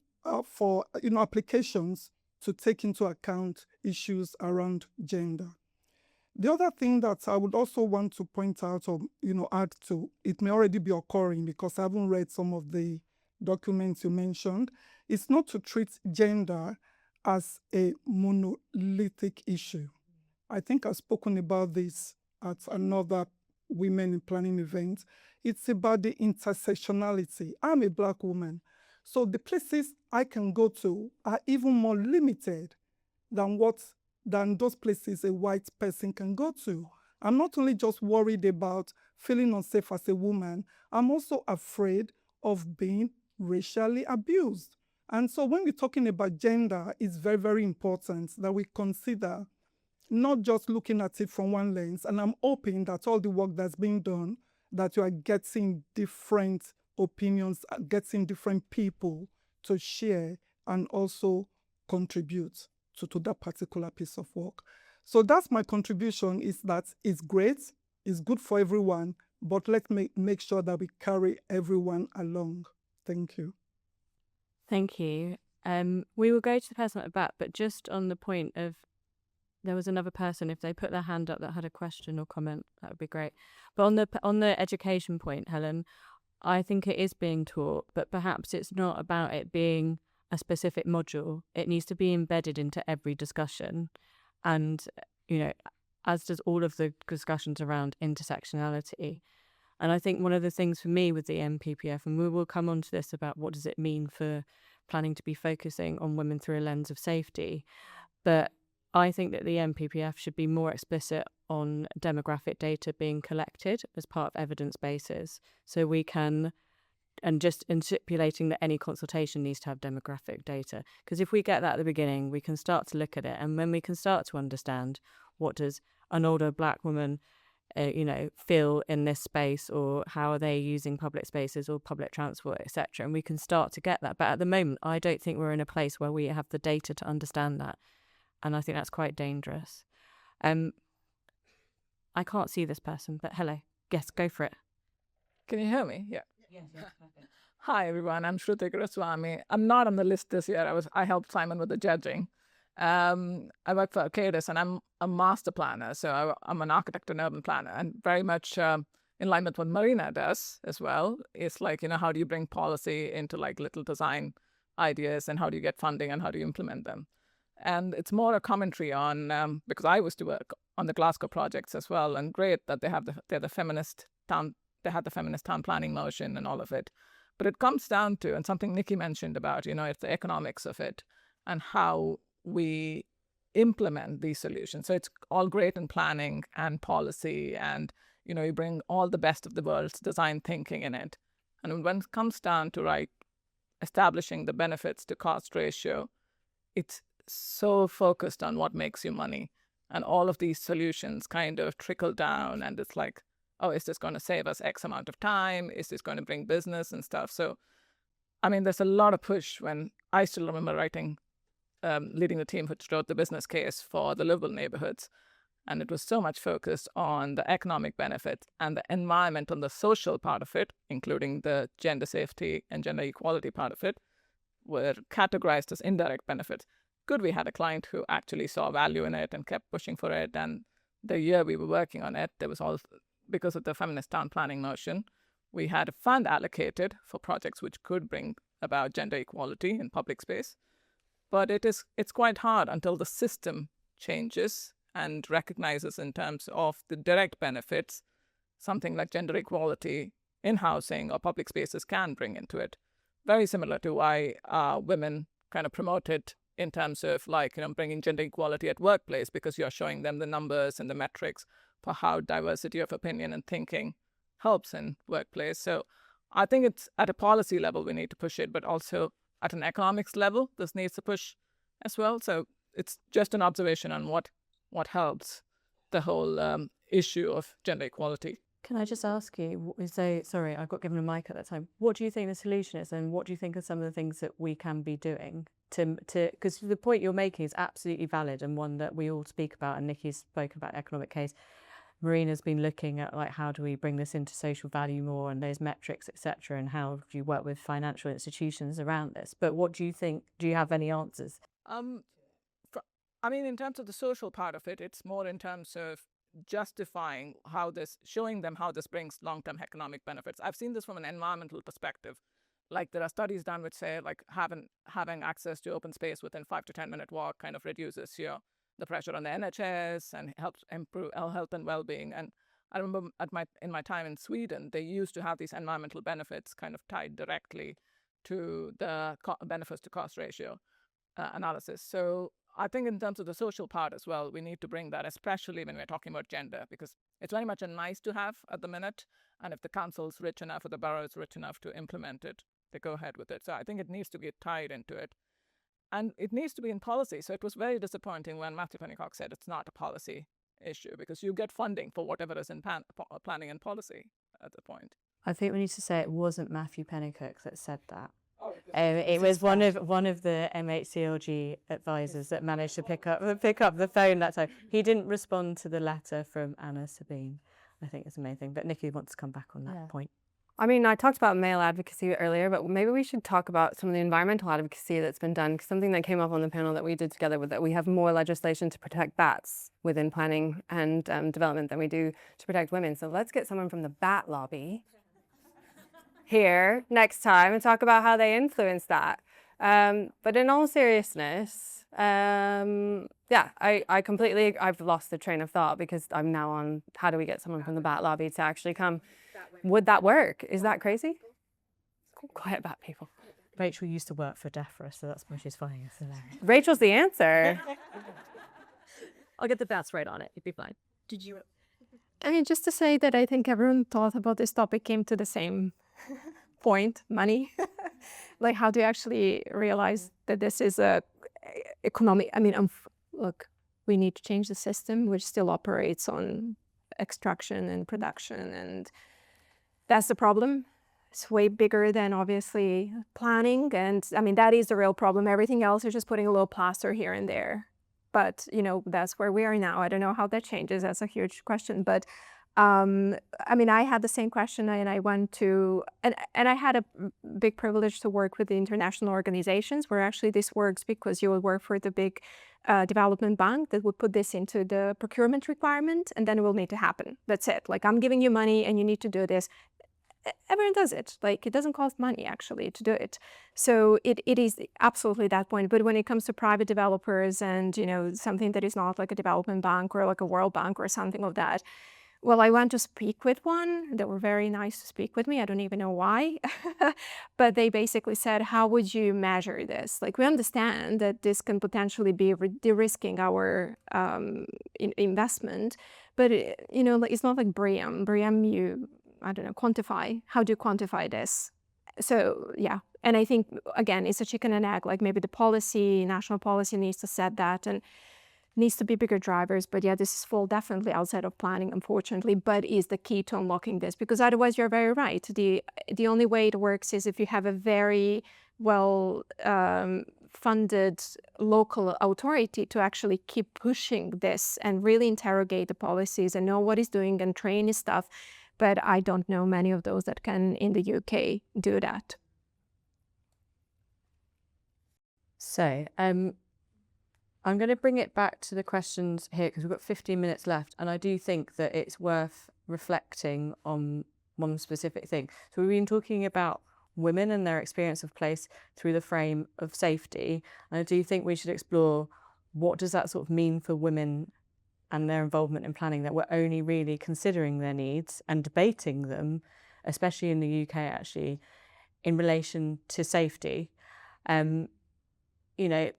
for applications to take into account issues around gender. The other thing that I would also want to point out or add to, it may already be occurring because I haven't read some of the documents you mentioned, is not to treat gender as a monolithic issue. I think I've spoken about this at another Women in Planning event. It's about the intersectionality. I'm a Black woman, so the places I can go to are even more limited than those places a white person can go to. I'm not only just worried about feeling unsafe as a woman, I'm also afraid of being racially abused. And so when we're talking about gender, it's very, very important that we consider not just looking at it from one lens. And I'm hoping that all the work that's being done, that you are getting different opinions, getting different people to share and also contribute to that particular piece of work. So that's my contribution, is that it's great, it's good for everyone, but let's make sure that we carry everyone along. Thank you. Thank you. We will go to the person at the back, but just on the point of, there was another person, if they put their hand up that had a question or comment, that would be great. But on the education point, Helen, I think it is being taught, but perhaps it's not about it being a specific module. It needs to be embedded into every discussion, and as does all of the discussions around intersectionality. And I think one of the things for me with the NPPF, and we will come on to this about what does it mean for planning to be focusing on women through a lens of safety, but I think that the NPPF should be more explicit on demographic data being collected as part of evidence bases, so we can, and just in stipulating that any consultation needs to have demographic data. Because if we get that at the beginning, we can start to look at it, and when we can start to understand what does an older Black woman feel in this space, or how are they using public spaces or public transport, etc., and we can start to get that. But at the moment, I don't think we're in a place where we have the data to understand that, and I think that's quite dangerous. I can't see this person, but hello. Yes, go for it. Can you hear me? Yeah. Hi, everyone. I'm Shruti Guruswamy. I'm not on the list this year. I helped Simon with the judging. I work for Arcadis, and I'm a master planner. So I'm an architect and urban planner, and very much in line with what Marina does as well. It's like, how do you bring policy into like little design ideas and how do you get funding and how do you implement them. And it's more a commentary on, because I used to work on the Glasgow projects as well, and great that they had the feminist town planning motion and all of it. But it comes down to, and something Nikki mentioned about, it's the economics of it and how we implement these solutions. So it's all great in planning and policy, and you bring all the best of the world's design thinking in it. And when it comes down to establishing the benefits to cost ratio, it's so focused on what makes you money. And all of these solutions kind of trickle down, and it's like, oh, is this going to save us X amount of time? Is this going to bring business and stuff? So, there's a lot of push. When I still remember leading the team which wrote the business case for the livable neighborhoods. And it was so much focused on the economic benefit and the environmental and the social part of it, including the gender safety and gender equality part of it, were categorized as indirect benefits. Good, we had a client who actually saw value in it and kept pushing for it. And the year we were working on it, there was all, because of the feminist town planning motion, we had a fund allocated for projects which could bring about gender equality in public space. But it's quite hard until the system changes and recognizes in terms of the direct benefits something like gender equality in housing or public spaces can bring into it. Very similar to why women kind of promote it in terms of bringing gender equality at workplace, because you're showing them the numbers and the metrics for how diversity of opinion and thinking helps in workplace. So I think it's at a policy level we need to push it, but also at an economics level, this needs to push as well. So it's just an observation on what helps the whole issue of gender equality. Can I just ask you, sorry, I got given a mic at that time. What do you think the solution is, and what do you think are some of the things that we can be doing to because the point you're making is absolutely valid and one that we all speak about, and Nikki's spoken about economic case. Marina's been looking at how do we bring this into social value more and those metrics, etc., and how do you work with financial institutions around this. But what do you think? Do you have any answers? In terms of the social part of it, it's more in terms of justifying showing them how this brings long-term economic benefits. I've seen this from an environmental perspective. There are studies done which say having access to open space within 5 to 10 minute walk kind of reduces the pressure on the NHS and helps improve health and well-being. And I remember in my time in Sweden, they used to have these environmental benefits kind of tied directly to the benefits to cost ratio analysis. So I think in terms of the social part as well, we need to bring that, especially when we're talking about gender, because it's very much a nice to have at the minute. And if the council's rich enough or the borough is rich enough to implement it, they go ahead with it. So I think it needs to get tied into it. And it needs to be in policy. So it was very disappointing when Matthew Pennycock said it's not a policy issue, because you get funding for whatever is in planning and policy at the point. I think we need to say it wasn't Matthew Pennycock that said that. It was one of the MHCLG advisors that managed to pick up the phone that time. He didn't respond to the letter from Anna Sabine. I think it's amazing. But Nikki wants to come back on that point. I talked about male advocacy earlier, but maybe we should talk about some of the environmental advocacy that's been done. Something that came up on the panel that we did together was that we have more legislation to protect bats within planning and development than we do to protect women. So let's get someone from the bat lobby here next time and talk about how they influence that. But in all seriousness, I've lost the train of thought because I'm now on how do we get someone from the bat lobby to actually come. Would that work? Is that crazy? Quiet bat people. Rachel used to work for DEFRA, so that's why she's finding us hilarious. Rachel's the answer. I'll get the bats right on it. You'd be fine. Did you? Just to say that I think everyone thought about this topic came to the same point, money. How do you actually realize that this is a economic, look, we need to change the system, which still operates on extraction and production, and that's the problem. It's way bigger than obviously planning, and that is the real problem. Everything else is just putting a little plaster here and there, but that's where we are now. I don't know how that changes. That's a huge question, but I had the same question, and I went to, and I had a big privilege to work with the international organizations where actually this works, because you will work for the big development bank that would put this into the procurement requirement, and then it will need to happen. That's it. I'm giving you money and you need to do this. everyone does it. Like, it doesn't cost money actually to do it. So it is absolutely that point. But when it comes to private developers and, you know, something that is not like a development bank or like a World Bank or something like that, well, I went to speak with one. They were very nice to speak with me. I don't even know why. But they basically said, how would you measure this? Like, we understand that this can potentially be de-risking our investment. But, you know, like, it's not like BREEAM. BREEAM, you, I don't know, quantify. How do you quantify this? So, yeah. And I think, again, it's a chicken and egg. Like, maybe the policy, national policy needs to set that, and needs to be bigger drivers. But yeah, this fall definitely outside of planning, unfortunately, but is the key to unlocking this, because otherwise you're very right. The only way it works is if you have a very well funded local authority to actually keep pushing this and really interrogate the policies and know what it's doing and train his staff. But I don't know many of those that can in the UK do that. So, I'm going to bring it back to the questions here because we've got 15 minutes left, and I do think that it's worth reflecting on one specific thing. So we've been talking about women and their experience of place through the frame of safety, and I do think we should explore what does that sort of mean for women and their involvement in planning, that we're only really considering their needs and debating them, especially in the UK actually, in relation to safety. You know,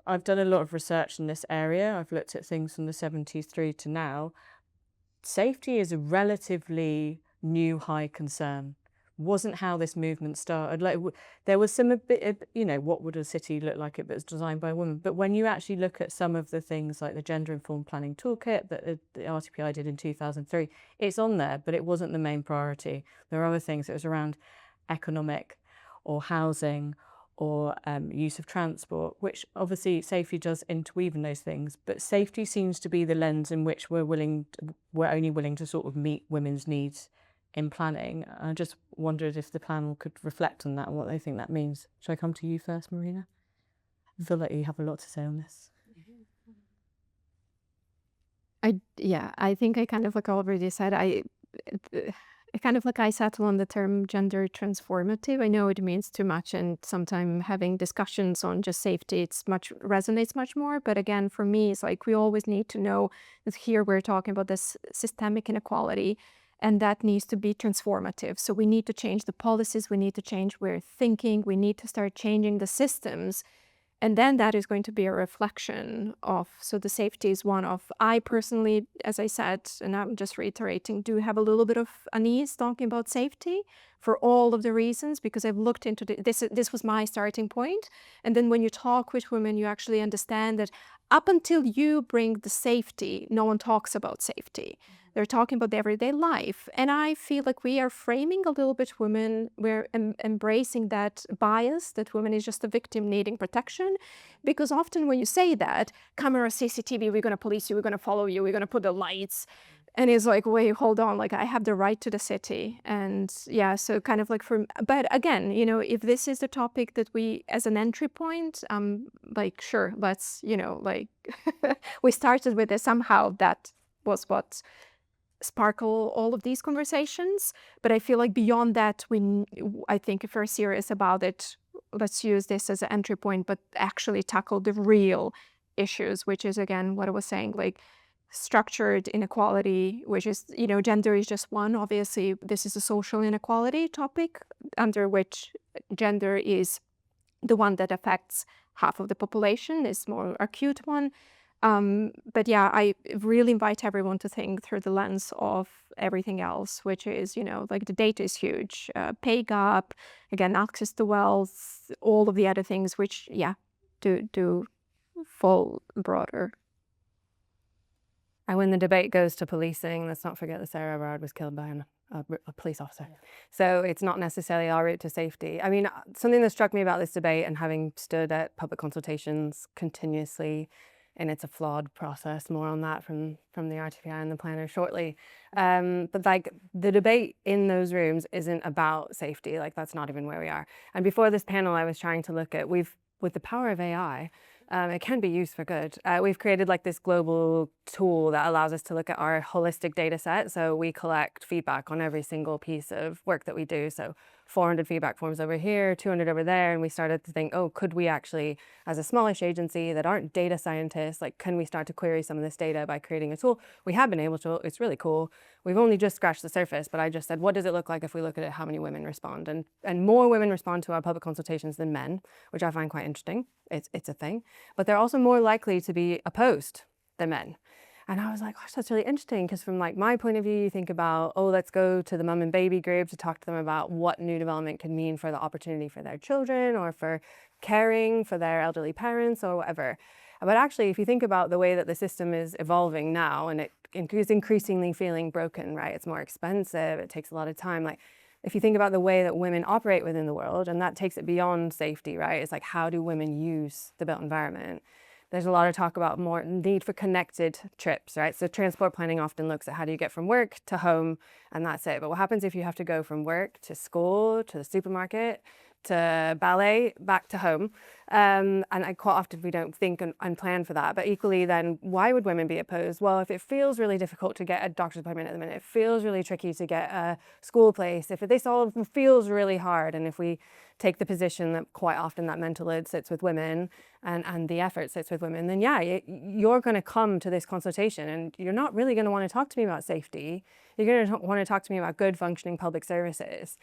I've done a lot of research in this area. I've looked at things from the 70s through to now. Safety is a relatively new high concern. Wasn't how this movement started. Like, there was some you know, what would a city look like if it was designed by a woman? But when you actually look at some of the things like the Gender Informed Planning Toolkit that the RTPI did in 2003, it's on there, but it wasn't the main priority. There are other things. It was around economic or housing or use of transport, which obviously safety does interweave in those things, but safety seems to be the lens in which we're only willing to sort of meet women's needs in planning. I just wondered if the panel could reflect on that and what they think that means. Shall I come to you first, Marina? I feel like you have a lot to say on this. I think I kind of like already said, I kind of like I settle on the term gender transformative. I know it means too much, and sometimes having discussions on just safety, resonates much more. But again, for me, it's like we always need to know that here we're talking about this systemic inequality, and that needs to be transformative. So we need to change the policies, we need to change where thinking, we need to start changing the systems. And then that is going to be a reflection of, so the safety is one of, I personally, as I said, and I'm just reiterating, do have a little bit of unease talking about safety for all of the reasons, because I've looked into this was my starting point. And then when you talk with women, you actually understand that up until you bring the safety, no one talks about safety. They're talking about their everyday life. And I feel like we are framing a little bit women, we're embracing that bias that women is just a victim needing protection. Because often when you say that, camera, CCTV, we're going to police you, we're going to follow you, we're going to put the lights. And it's like, wait, hold on, like I have the right to the city. And yeah, so kind of like but again, you know, if this is the topic that we, as an entry point, like, sure, let's, you know, like, we started with this, somehow that was what sparkle all of these conversations. But I feel like beyond that, I think if we're serious about it, let's use this as an entry point, but actually tackle the real issues, which is, again, what I was saying, like structured inequality, which is, you know, gender is just one. Obviously, this is a social inequality topic under which gender is the one that affects half of the population, is more acute one. But yeah, I really invite everyone to think through the lens of everything else, which is, you know, like the data is huge, pay gap, again, access to wealth, all of the other things, which, yeah, do fall broader. And when the debate goes to policing, let's not forget that Sarah Everard was killed by a police officer. Yeah. So it's not necessarily our route to safety. I mean, something that struck me about this debate, and having stood at public consultations continuously, and it's a flawed process, more on that from the RTPI and the planner shortly. But like the debate in those rooms isn't about safety, like that's not even where we are. And before this panel, I was trying to look at, with the power of AI, it can be used for good. We've created like this global tool that allows us to look at our holistic data set. So we collect feedback on every single piece of work that we do. So 400 feedback forms over here, 200 over there. And we started to think, oh, could we actually, as a smallish agency that aren't data scientists, like, can we start to query some of this data by creating a tool? We have been able to. It's really cool. We've only just scratched the surface, but I just said, what does it look like if we look at it, how many women respond? And more women respond to our public consultations than men, which I find quite interesting. It's a thing. But they're also more likely to be opposed than men. And I was like, gosh, that's really interesting, because from like my point of view, you think about, oh, let's go to the mum and baby group to talk to them about what new development could mean for the opportunity for their children or for caring for their elderly parents or whatever. But actually, if you think about the way that the system is evolving now, and it is increasingly feeling broken, right? It's more expensive, it takes a lot of time. Like, if you think about the way that women operate within the world, and that takes it beyond safety, right? It's like, how do women use the built environment? There's a lot of talk about more need for connected trips, right? So transport planning often looks at how do you get from work to home, and that's it. But what happens if you have to go from work to school, to the supermarket, to ballet, back to home? And quite often we don't think and plan for that. But equally then, why would women be opposed? Well, if it feels really difficult to get a doctor's appointment at the minute, it feels really tricky to get a school place, if this all feels really hard, and if we take the position that quite often that mental load sits with women and the effort sits with women, then yeah, you're going to come to this consultation and you're not really going to want to talk to me about safety. You're going to want to talk to me about good functioning public services.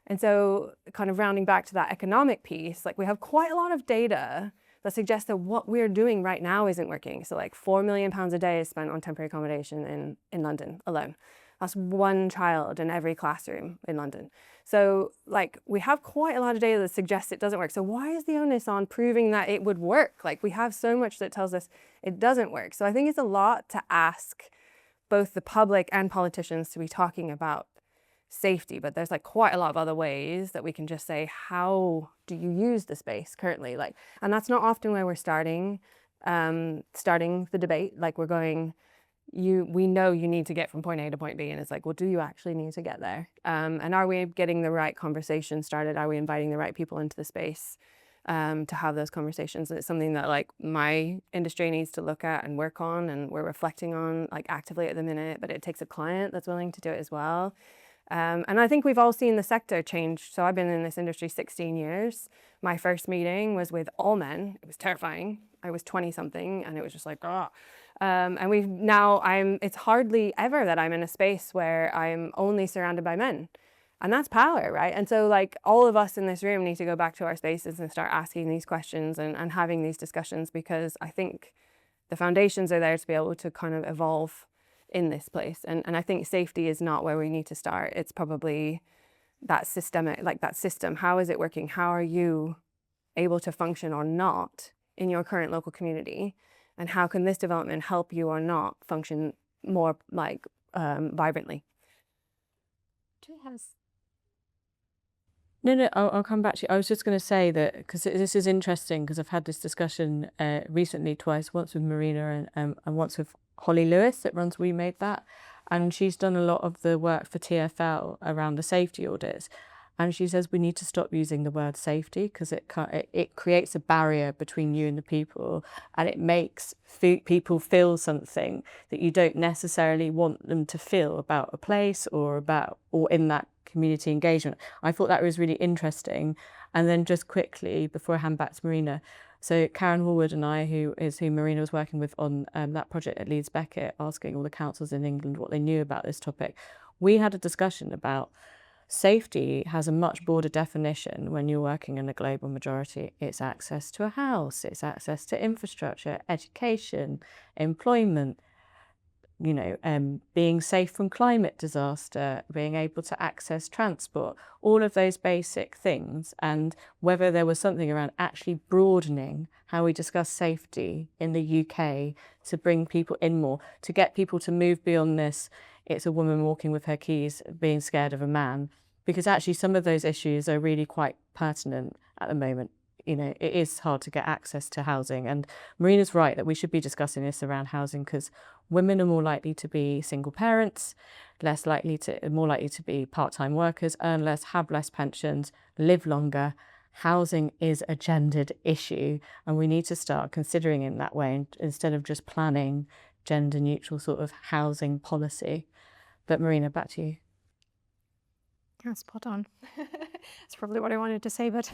And so kind of rounding back to that economic piece, like, we have quite a lot of data that suggests that what we're doing right now isn't working. So like £4 million a day is spent on temporary accommodation in London alone. That's one child in every classroom in London. So like, we have quite a lot of data that suggests it doesn't work. So why is the onus on proving that it would work? Like, we have so much that tells us it doesn't work. So I think it's a lot to ask both the public and politicians to be talking about safety, but there's like quite a lot of other ways that we can just say, how do you use the space currently? Like, and that's not often where we're starting the debate. Like, we're going, we know you need to get from point A to point B, and it's like, well, do you actually need to get there? And are we getting the right conversation started? Are we inviting the right people into the space to have those conversations? And it's something that like my industry needs to look at and work on, and we're reflecting on like actively at the minute, but it takes a client that's willing to do it as well. And I think we've all seen the sector change. So I've been in this industry 16 years. My first meeting was with all men. It was terrifying. I was 20 something and it was just like, ah. And it's hardly ever that I'm in a space where I'm only surrounded by men. And that's power, right? And so like, all of us in this room need to go back to our spaces and start asking these questions and having these discussions, because I think the foundations are there to be able to kind of evolve in this place. And I think safety is not where we need to start. It's probably that systemic, like that system. How is it working? How are you able to function or not in your current local community? And how can this development help you or not function more like vibrantly? Do we have... No, I'll come back to you. I was just going to say that, because this is interesting, because I've had this discussion recently twice, once with Marina and once with Holly Lewis that runs We Made That. And she's done a lot of the work for TfL around the safety audits. And she says we need to stop using the word safety, because it creates a barrier between you and the people, and it makes people feel something that you don't necessarily want them to feel about a place or in that community engagement. I thought that was really interesting. And then just quickly, before I hand back to Marina, so Karen Hallwood and I, who Marina was working with on that project at Leeds Beckett, asking all the councils in England what they knew about this topic, we had a discussion about safety has a much broader definition when you're working in a global majority. It's access to a house, it's access to infrastructure, education, employment, being safe from climate disaster, being able to access transport, all of those basic things. And whether there was something around actually broadening how we discuss safety in the UK to bring people in more, to get people to move beyond this, it's a woman walking with her keys being scared of a man, because actually some of those issues are really quite pertinent at the moment. It is hard to get access to housing, and Marina's right that we should be discussing this around housing, because women are more likely to be single parents, more likely to be part-time workers, earn less, have less pensions, live longer, housing is a gendered issue, and we need to start considering in that way instead of just planning gender neutral sort of housing policy. But Marina, back to you. Yeah, spot on. That's probably what I wanted to say, but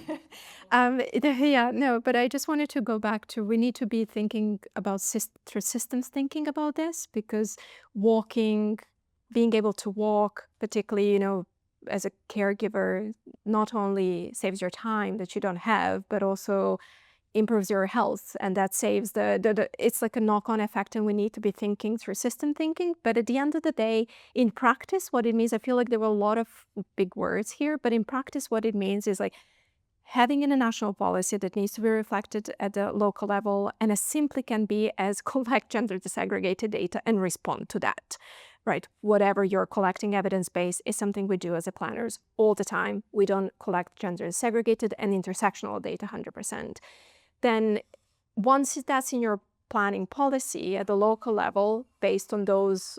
yeah, no, but I just wanted to go back to, we need to be thinking about through systems thinking about this, because walking, being able to walk, particularly, you know, as a caregiver, not only saves your time that you don't have, but also improves your health, and that saves it's like a knock-on effect, and we need to be thinking through system thinking. But at the end of the day, in practice, what it means, I feel like there were a lot of big words here, but in practice what it means is like having a national policy that needs to be reflected at the local level, and as simply can be as collect gender disaggregated data and respond to that. Right, whatever you're collecting evidence base is something we do as a planners all the time. We don't collect gender segregated and intersectional data 100%. Then once that's in your planning policy at the local level, based on those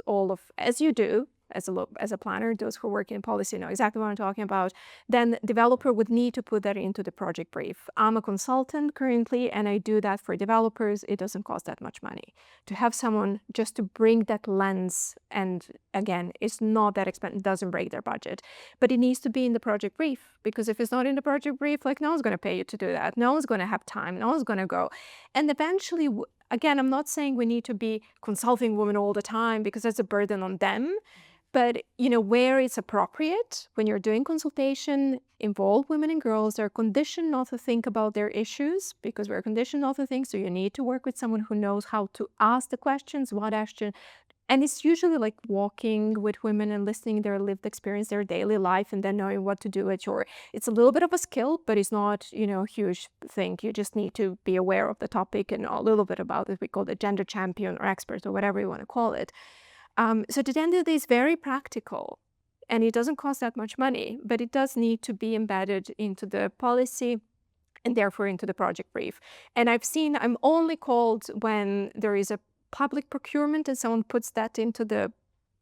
as you do, as a planner, those who work in policy know exactly what I'm talking about, then developer would need to put that into the project brief. I'm a consultant currently, and I do that for developers. It doesn't cost that much money to have someone just to bring that lens. And again, it's not that expensive, it doesn't break their budget, but it needs to be in the project brief, because if it's not in the project brief, like, no one's going to pay you to do that. No one's going to have time. No one's going to go. And eventually, again, I'm not saying we need to be consulting women all the time, because that's a burden on them. But, you know, where it's appropriate, when you're doing consultation, involve women and girls. They're conditioned not to think about their issues, because we're conditioned not to think. So you need to work with someone who knows how to ask the questions, what action. And it's usually like walking with women and listening their lived experience, their daily life, and then knowing what to do at your, it's a little bit of a skill, but it's not, you know, a huge thing. You just need to be aware of the topic and know a little bit about it. We call it gender champion or expert or whatever you want to call it. So at the end of the day, it's very practical, and it doesn't cost that much money, but it does need to be embedded into the policy and therefore into the project brief. And I'm only called when there is a public procurement and someone puts that into the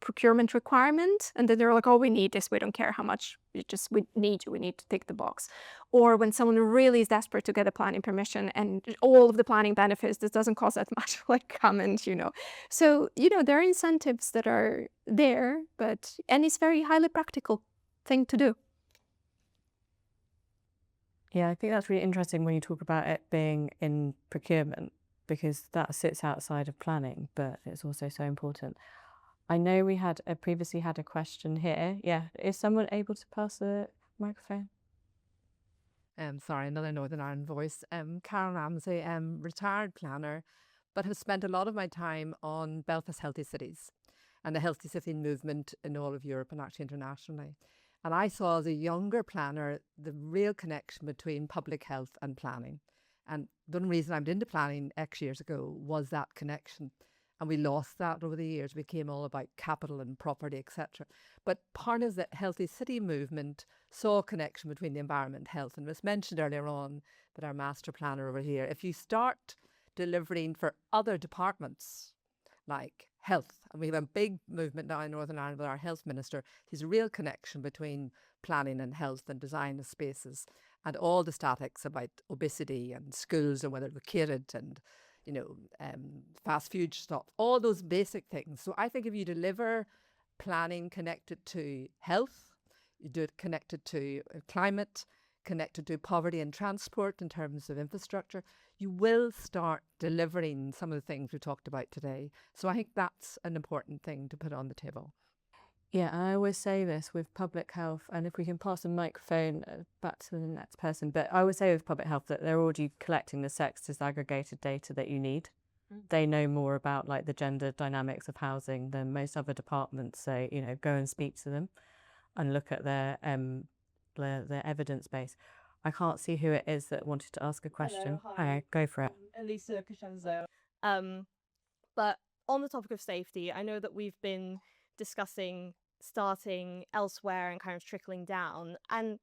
procurement requirement, and then they're like, oh, we need this, we don't care how much, we need to tick the box. Or when someone really is desperate to get a planning permission and all of the planning benefits, this doesn't cost that much, like, come and, you know. So, you know, there are incentives that are there, and it's very highly practical thing to do. Yeah, I think that's really interesting when you talk about it being in procurement, because that sits outside of planning, but it's also so important. I know we had previously had a question here. Yeah, is someone able to pass the microphone? Sorry, another Northern Ireland voice. Karen Ramsey, retired planner, but have spent a lot of my time on Belfast Healthy Cities and the healthy city movement in all of Europe and actually internationally. And I saw as a younger planner the real connection between public health and planning. And the only reason I went into planning X years ago was that connection. And we lost that over the years. We became all about capital and property, etc. But part of the healthy city movement saw a connection between the environment, health, and it was mentioned earlier on that our master planner over here, if you start delivering for other departments like health, and we have a big movement now in Northern Ireland with our health minister, there's a real connection between planning and health and design of spaces, and all the statics about obesity and schools and whether they're catered and, you know, fast food stuff, all those basic things. So I think if you deliver planning connected to health, you do it connected to climate, connected to poverty and transport in terms of infrastructure, you will start delivering some of the things we talked about today. So I think that's an important thing to put on the table. Yeah, I always say this with public health, and if we can pass the microphone back to the next person, but I would say with public health that they're already collecting the sex disaggregated data that you need. They know more about like the gender dynamics of housing than most other departments. So, you know, go and speak to them and look at their evidence base. I can't see who it is that wanted to ask a question. Hello, hi. Go for it. Elisa Crescenzo. But on the topic of safety, I know that we've been discussing starting elsewhere and kind of trickling down. And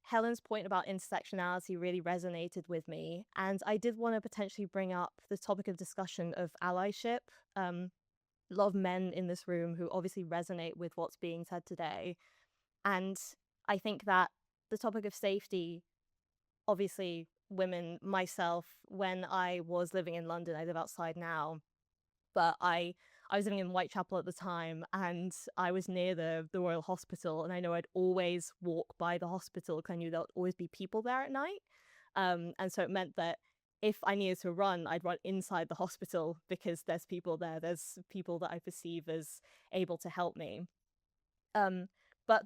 Helen's point about intersectionality really resonated with me. And I did want to potentially bring up the topic of discussion of allyship. A lot of men in this room who obviously resonate with what's being said today. And I think that the topic of safety obviously women, myself, when I was living in London, I live outside now, but I was living in Whitechapel at the time, and I was near the Royal Hospital, and I know I'd always walk by the hospital because I knew there would always be people there at night. And so it meant that if I needed to run, I'd run inside the hospital because there's people there. There's people that I perceive as able to help me. But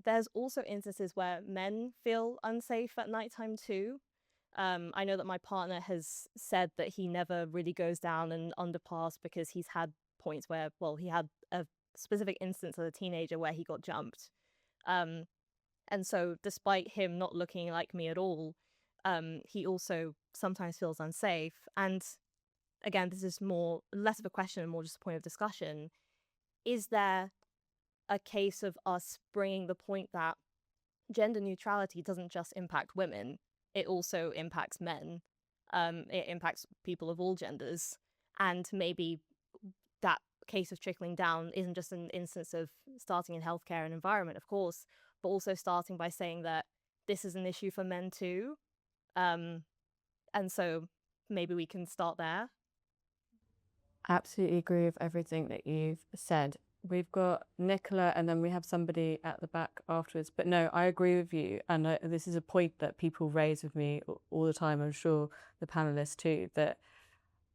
there's also instances where men feel unsafe at nighttime too. I know that my partner has said that he never really goes down an underpass because he's had points where, well, he had a specific instance as a teenager where he got jumped. And so despite him not looking like me at all, he also sometimes feels unsafe. And again, this is less of a question and more just a point of discussion. Is there a case of us bringing the point that gender neutrality doesn't just impact women, it also impacts men. It impacts people of all genders. And maybe that case of trickling down isn't just an instance of starting in healthcare and environment, of course, but also starting by saying that this is an issue for men too. And so maybe we can start there. Absolutely agree with everything that you've said. We've got Nicola and then we have somebody at the back afterwards. But no, I agree with you. And this is a point that people raise with me all the time. I'm sure the panelists too,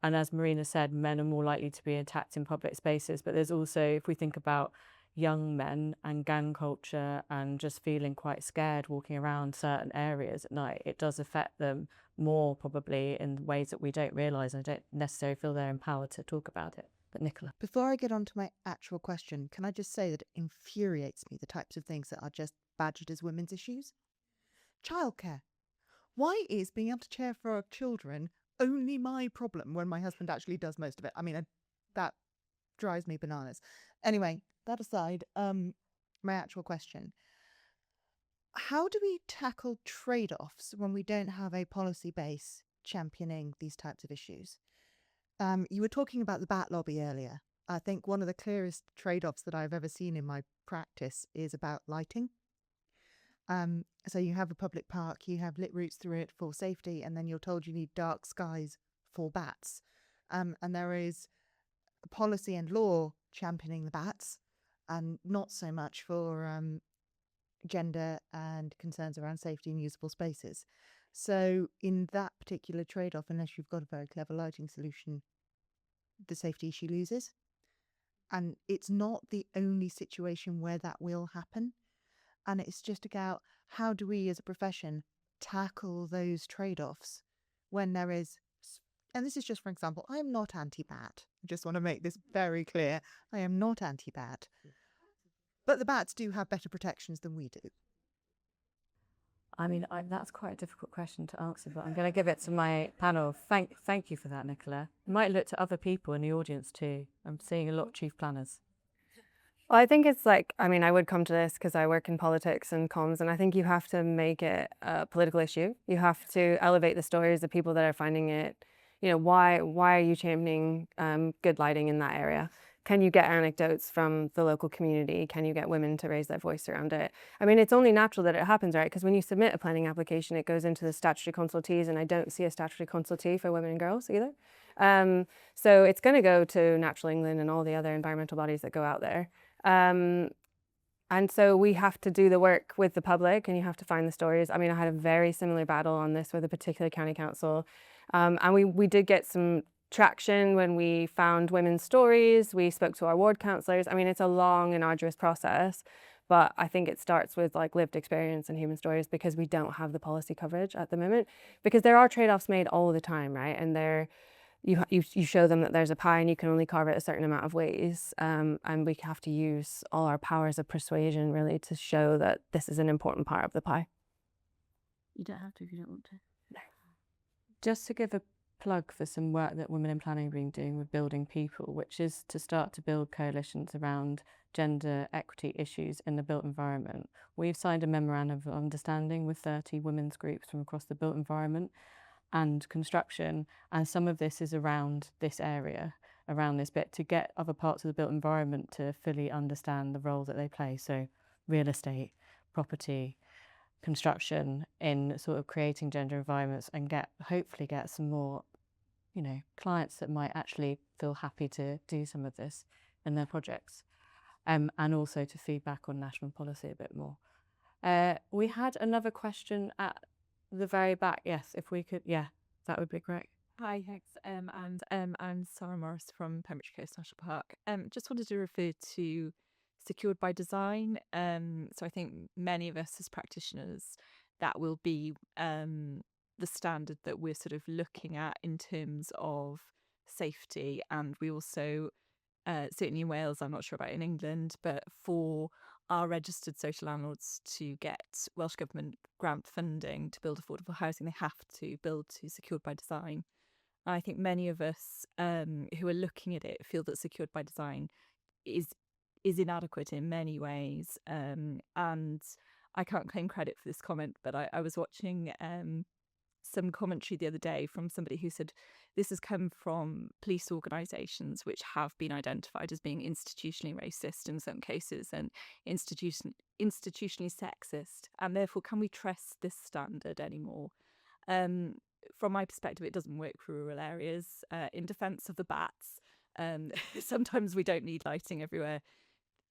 and as Marina said, men are more likely to be attacked in public spaces. But there's also, if we think about young men and gang culture and just feeling quite scared walking around certain areas at night, it does affect them more probably in ways that we don't realise. I don't necessarily feel they're empowered to talk about it. But Nicola. Before I get on to my actual question, can I just say that it infuriates me, the types of things that are just badged as women's issues? Childcare. Why is being able to care for our children only my problem when my husband actually does most of it? I mean, that drives me bananas. Anyway, that aside, my actual question. How do we tackle trade-offs when we don't have a policy base championing these types of issues? You were talking about the bat lobby earlier. I think one of the clearest trade-offs that I've ever seen in my practice is about lighting. So you have a public park, you have lit routes through it for safety, and then you're told you need dark skies for bats. And there is policy and law championing the bats, and not so much for gender and concerns around safety in usable spaces. So in that particular trade-off, unless you've got a very clever lighting solution, the safety issue loses. And it's not the only situation where that will happen. And it's just about how do we as a profession tackle those trade-offs when there is, and this is just for example, I am not anti-bat. I just want to make this very clear. I am not anti-bat. But the bats do have better protections than we do. I mean, that's quite a difficult question to answer, but I'm going to give it to my panel. Thank you for that, Nicola. You might look to other people in the audience too. I'm seeing a lot of chief planners. Well, I think it's like, I mean, I would come to this because I work in politics and comms, and I think you have to make it a political issue. You have to elevate the stories of people that are finding it. You know, why are you championing good lighting in that area? Can you get anecdotes from the local community? Can you get women to raise their voice around it? I mean, it's only natural that it happens, right? Because when you submit a planning application, it goes into the statutory consultees, and I don't see a statutory consultee for women and girls either. So it's going to go to Natural England and all the other environmental bodies that go out there. And so we have to do the work with the public, and you have to find the stories. I mean, I had a very similar battle on this with a particular county council. And we did get some traction when we found women's stories. We spoke to our ward councillors. I mean, it's a long and arduous process, but I think it starts with like lived experience and human stories, because we don't have the policy coverage at the moment, because there are trade-offs made all the time, right? And you show them that there's a pie and you can only carve it a certain amount of ways, and we have to use all our powers of persuasion really to show that this is an important part of the pie. You don't have to if you don't want to. No. Just to give a plug for some work that Women in Planning have been doing with Building People, which is to start to build coalitions around gender equity issues in the built environment. We've signed a memorandum of understanding with 30 women's groups from across the built environment and construction, and some of this is around this area, around this bit, to get other parts of the built environment to fully understand the role that they play. So real estate, property, construction in sort of creating gender environments and hopefully get some more, clients that might actually feel happy to do some of this in their projects, and also to feed back on national policy a bit more. We had another question at the very back. Yes, if we could, that would be great. Hi, thanks. I'm Sarah Morris from Pembrokeshire Coast National Park. Just wanted to refer to secured by design. So I think many of us as practitioners, that will be the standard that we're sort of looking at in terms of safety. And we also, certainly in Wales, I'm not sure about in England, but for our registered social landlords to get Welsh Government grant funding to build affordable housing, they have to build to secured by design. I think many of us who are looking at it feel that secured by design is inadequate in many ways. And I can't claim credit for this comment, but I was watching some commentary the other day from somebody who said this has come from police organisations which have been identified as being institutionally racist in some cases and institutionally sexist, and therefore can we trust this standard anymore? From my perspective, it doesn't work for rural areas. In defence of the bats, sometimes we don't need lighting everywhere.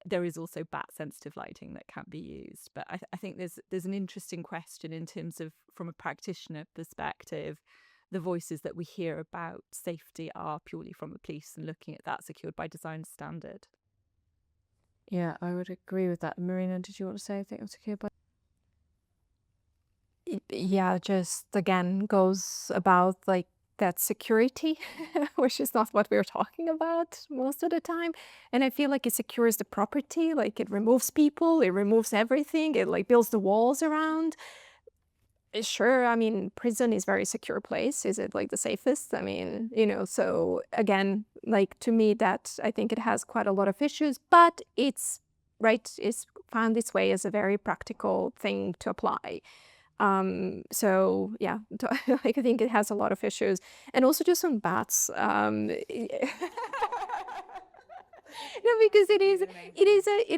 There is also bat-sensitive lighting that can be used. But I think there's an interesting question in terms of, from a practitioner perspective, the voices that we hear about safety are purely from the police and looking at that secured by design standard. Yeah, I would agree with that. Marina, did you want to say anything on secured by? Yeah, just again goes about like that security, which is not what we're talking about most of the time. And I feel like it secures the property, like it removes people, it removes everything, it like builds the walls around. Sure, I mean, prison is a very secure place. Is it like the safest? I mean, so again, like to me that I think it has quite a lot of issues, but it's found its way as a very practical thing to apply. So yeah, like I think it has a lot of issues, and also just on bats. Because it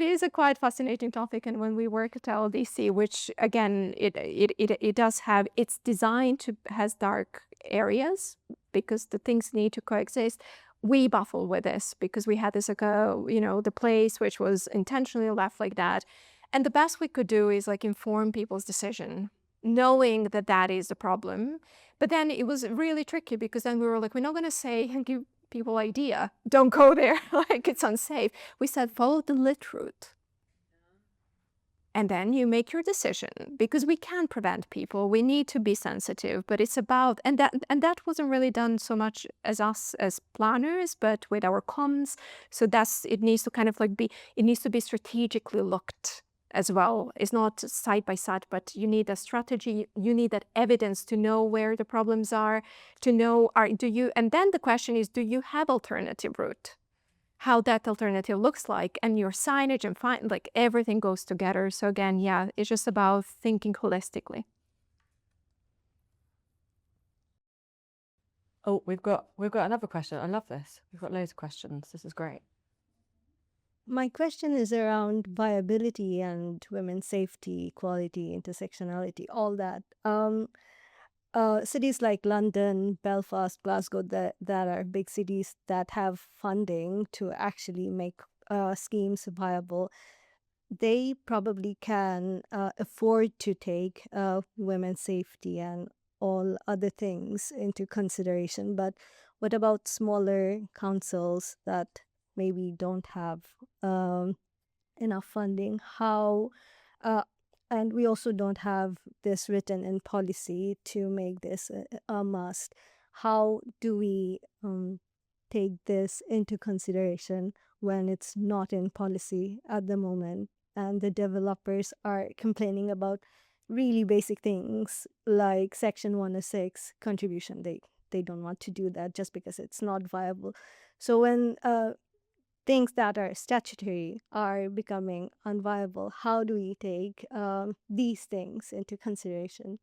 is a quite fascinating topic, and when we work at LDC, which again it does have, it's designed to has dark areas because the things need to coexist. We baffle with this because we had this the place which was intentionally left like that, and the best we could do is like inform people's decision, knowing that that is the problem. But then it was really tricky because then we were like, we're not going to say and give people idea, don't go there, like it's unsafe. We said, follow the lit route. And then you make your decision because we can't prevent people. We need to be sensitive, but it's about, and that wasn't really done so much as us as planners, but with our comms. So it needs to kind of like it needs to be strategically looked as well. It's not side by side, but you need a strategy, you need that evidence to know where the problems are, to know, and then the question is, do you have alternative route? How that alternative looks like, and your signage and like everything goes together. So again, yeah, it's just about thinking holistically. Oh, we've got another question. I love this. We've got loads of questions. This is great. My question is around viability and women's safety, equality, intersectionality, all that. Cities like London, Belfast, Glasgow, that are big cities that have funding to actually make schemes viable, they probably can afford to take women's safety and all other things into consideration. But what about smaller councils that maybe don't have enough funding? And we also don't have this written in policy to make this a must. How do we take this into consideration when it's not in policy at the moment? And the developers are complaining about really basic things like Section 106 contribution. They don't want to do that just because it's not viable. So when things that are statutory are becoming unviable, how do we take these things into consideration?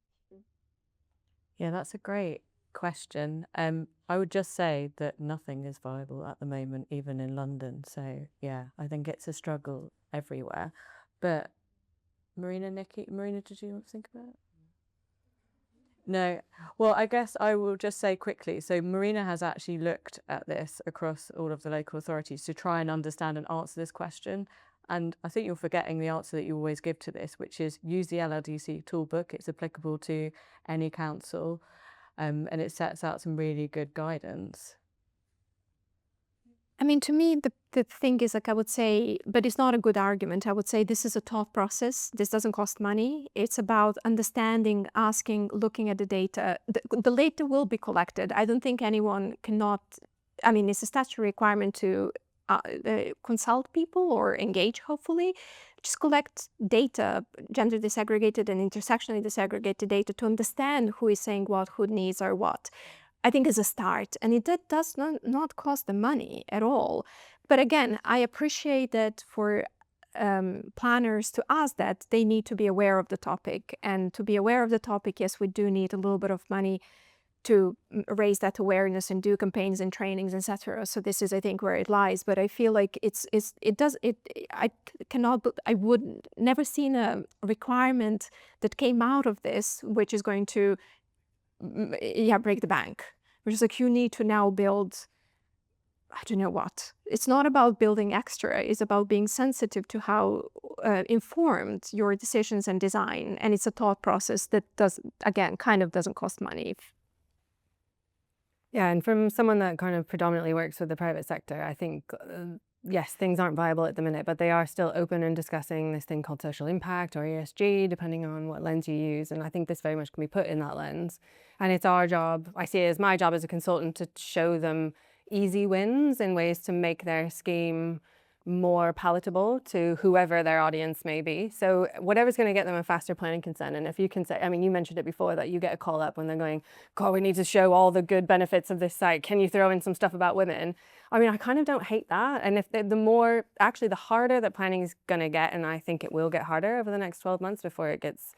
Yeah, that's a great question. I would just say that nothing is viable at the moment, even in London. So yeah, I think it's a struggle everywhere. But Marina, Nikki, Marina, did you want to think about it? No. Well, I guess I will just say quickly. So Marina has actually looked at this across all of the local authorities to try and understand and answer this question. And I think you're forgetting the answer that you always give to this, which is use the LLDC toolbook. It's applicable to any council, and it sets out some really good guidance. I mean, to me, the thing is, like, I would say, but it's not a good argument. I would say this is a tough process. This doesn't cost money. It's about understanding, asking, looking at the data. The data will be collected. I don't think anyone cannot, I mean, it's a statutory requirement to consult people or engage, hopefully. Just collect data, gender disaggregated and intersectionally disaggregated data to understand who is saying what, who needs are what. I think is a start, and it does not cost the money at all. But again, I appreciate that for planners to ask that, they need to be aware of the topic. And to be aware of the topic, yes, we do need a little bit of money to raise that awareness and do campaigns and trainings, etc. So this is, I think, where it lies. But I feel like I would never seen a requirement that came out of this, which is going to break the bank. Which is like, you need to now build, I don't know what. It's not about building extra. It's about being sensitive to how informed your decisions and design. And it's a thought process that doesn't cost money. Yeah, and from someone that kind of predominantly works with the private sector, I think, yes, things aren't viable at the minute, but they are still open and discussing this thing called social impact or ESG, depending on what lens you use. And I think this very much can be put in that lens. And it's our job, I see it as my job as a consultant, to show them easy wins and ways to make their scheme more palatable to whoever their audience may be. So whatever's going to get them a faster planning consent. And if you can say, I mean, you mentioned it before, that you get a call up when they're going, God, we need to show all the good benefits of this site. Can you throw in some stuff about women? I mean, I kind of don't hate that. And if the harder that planning is going to get, and I think it will get harder over the next 12 months before it gets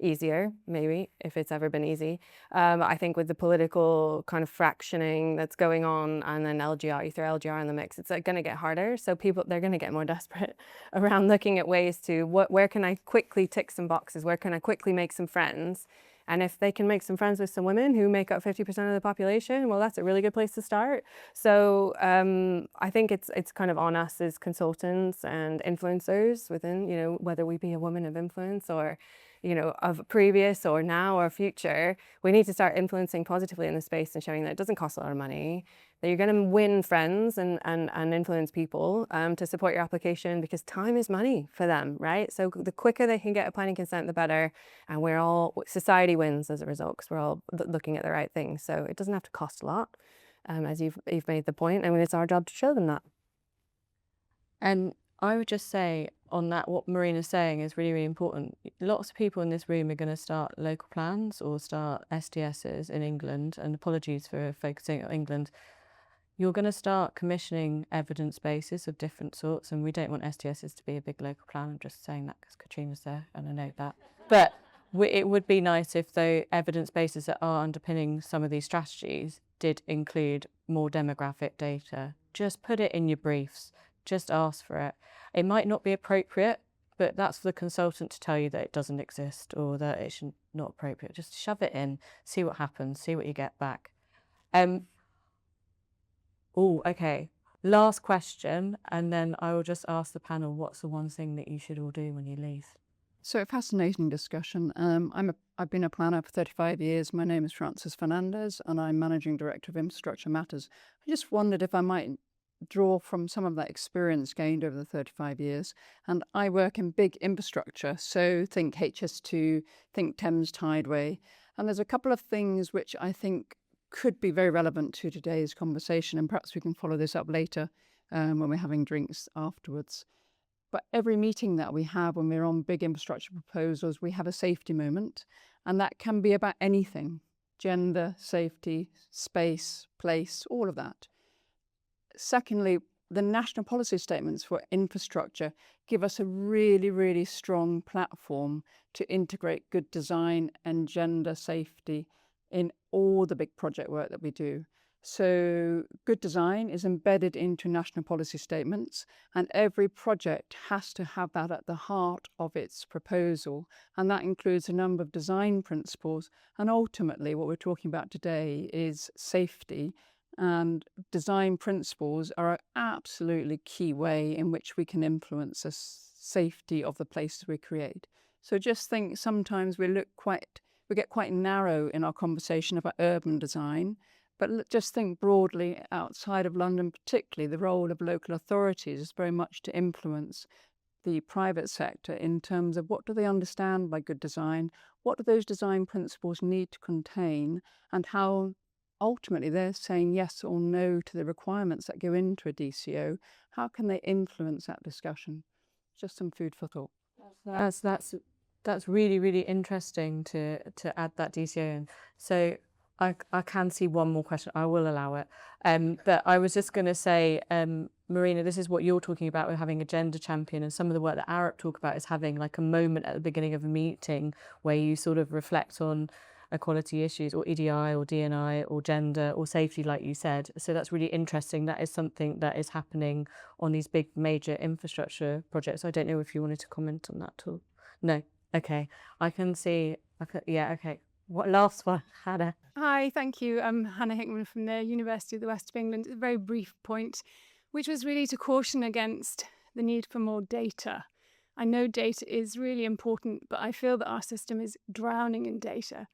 easier, maybe, if it's ever been easy. I think with the political kind of fractioning that's going on, and then LGR, you throw LGR in the mix, it's going to get harder. So they're going to get more desperate around looking at ways to, where can I quickly tick some boxes? Where can I quickly make some friends? And if they can make some friends with some women who make up 50% of the population, well, that's a really good place to start. So I think it's kind of on us as consultants and influencers within, whether we be a woman of influence or of previous or now or future, we need to start influencing positively in the space and showing that it doesn't cost a lot of money, that you're going to win friends and influence people to support your application, because time is money for them, right? So the quicker they can get a planning consent, the better. And society wins as a result, because we're all looking at the right things. So it doesn't have to cost a lot, as you've made the point. I mean, it's our job to show them that. And I would just say on that, what Marina's saying is really, really important. Lots of people in this room are going to start local plans or start SDSs in England, and apologies for focusing on England. You're going to start commissioning evidence bases of different sorts, and we don't want SDSs to be a big local plan. I'm just saying that because Katrina's there and I know that. But it would be nice if the evidence bases that are underpinning some of these strategies did include more demographic data. Just put it in your briefs. Just ask for it. It might not be appropriate, but that's for the consultant to tell you that it doesn't exist or that it's not appropriate. Just shove it in, see what happens, see what you get back. Okay. Last question, and then I will just ask the panel, what's the one thing that you should all do when you leave? So, a fascinating discussion. I've been a planner for 35 years. My name is Frances Fernandez, and I'm Managing Director of Infrastructure Matters. I just wondered if I might draw from some of that experience gained over the 35 years. And I work in big infrastructure, so think HS2, think Thames Tideway. And there's a couple of things which I think could be very relevant to today's conversation, and perhaps we can follow this up later when we're having drinks afterwards. But every meeting that we have when we're on big infrastructure proposals, we have a safety moment, and that can be about anything: gender, safety, space, place, all of that. Secondly, the national policy statements for infrastructure give us a really, really strong platform to integrate good design and gender safety in all the big project work that we do. So good design is embedded into national policy statements, and every project has to have that at the heart of its proposal. And that includes a number of design principles. And ultimately, what we're talking about today is safety. And design principles are an absolutely key way in which we can influence the safety of the places we create. So just think sometimes we get quite narrow in our conversation about urban design. But just think broadly outside of London, particularly the role of local authorities is very much to influence the private sector in terms of what do they understand by good design, what do those design principles need to contain, and how ultimately they're saying yes or no to the requirements that go into a DCO. How can they influence that discussion? Just some food for thought. That's really, really interesting to add that DCO in. So I can see one more question. I will allow it. But I was just going to say, Marina, this is what you're talking about with having a gender champion, and some of the work that Arup talk about is having like a moment at the beginning of a meeting where you sort of reflect on equality issues or EDI or DNI or gender or safety, like you said. So that's really interesting. That is something that is happening on these big major infrastructure projects. I don't know if you wanted to comment on that at all. No. Okay. I can see. Yeah. Okay. What last one, Hannah? Hi, thank you. I'm Hannah Hickman from the University of the West of England. A very brief point, which was really to caution against the need for more data. I know data is really important, but I feel that our system is drowning in data.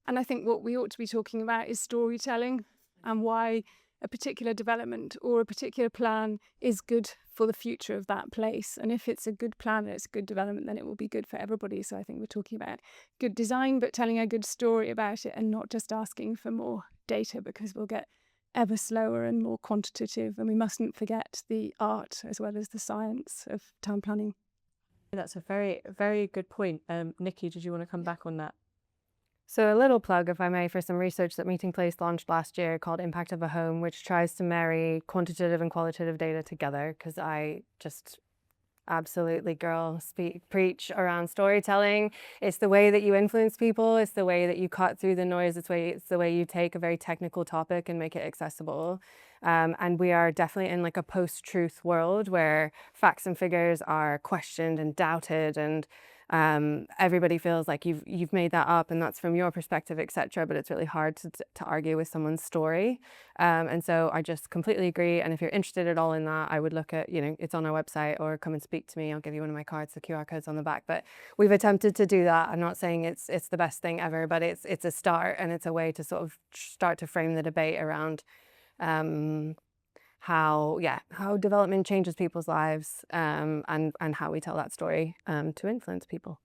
And I think what we ought to be talking about is storytelling and why a particular development or a particular plan is good for the future of that place. And if it's a good plan and it's a good development, then it will be good for everybody. So I think we're talking about good design, but telling a good story about it and not just asking for more data, because we'll get ever slower and more quantitative. And we mustn't forget the art as well as the science of town planning. That's a very, very good point. Nikki, did you want to come back on that? So a little plug, if I may, for some research that Meeting Place launched last year called Impact of a Home, which tries to marry quantitative and qualitative data together, because I just absolutely, girl, preach around storytelling. It's the way that you influence people. It's the way that you cut through the noise. It's the way you take a very technical topic and make it accessible. And we are definitely in like a post-truth world where facts and figures are questioned and doubted, and everybody feels like you've made that up and that's from your perspective, etc. But it's really hard to argue with someone's story. And so I just completely agree. And if you're interested at all in that, I would look at, it's on our website, or come and speak to me. I'll give you one of my cards. The QR code's on the back. But we've attempted to do that. I'm not saying it's the best thing ever, but it's a start, and it's a way to sort of start to frame the debate around how development changes people's lives, and how we tell that story to influence people.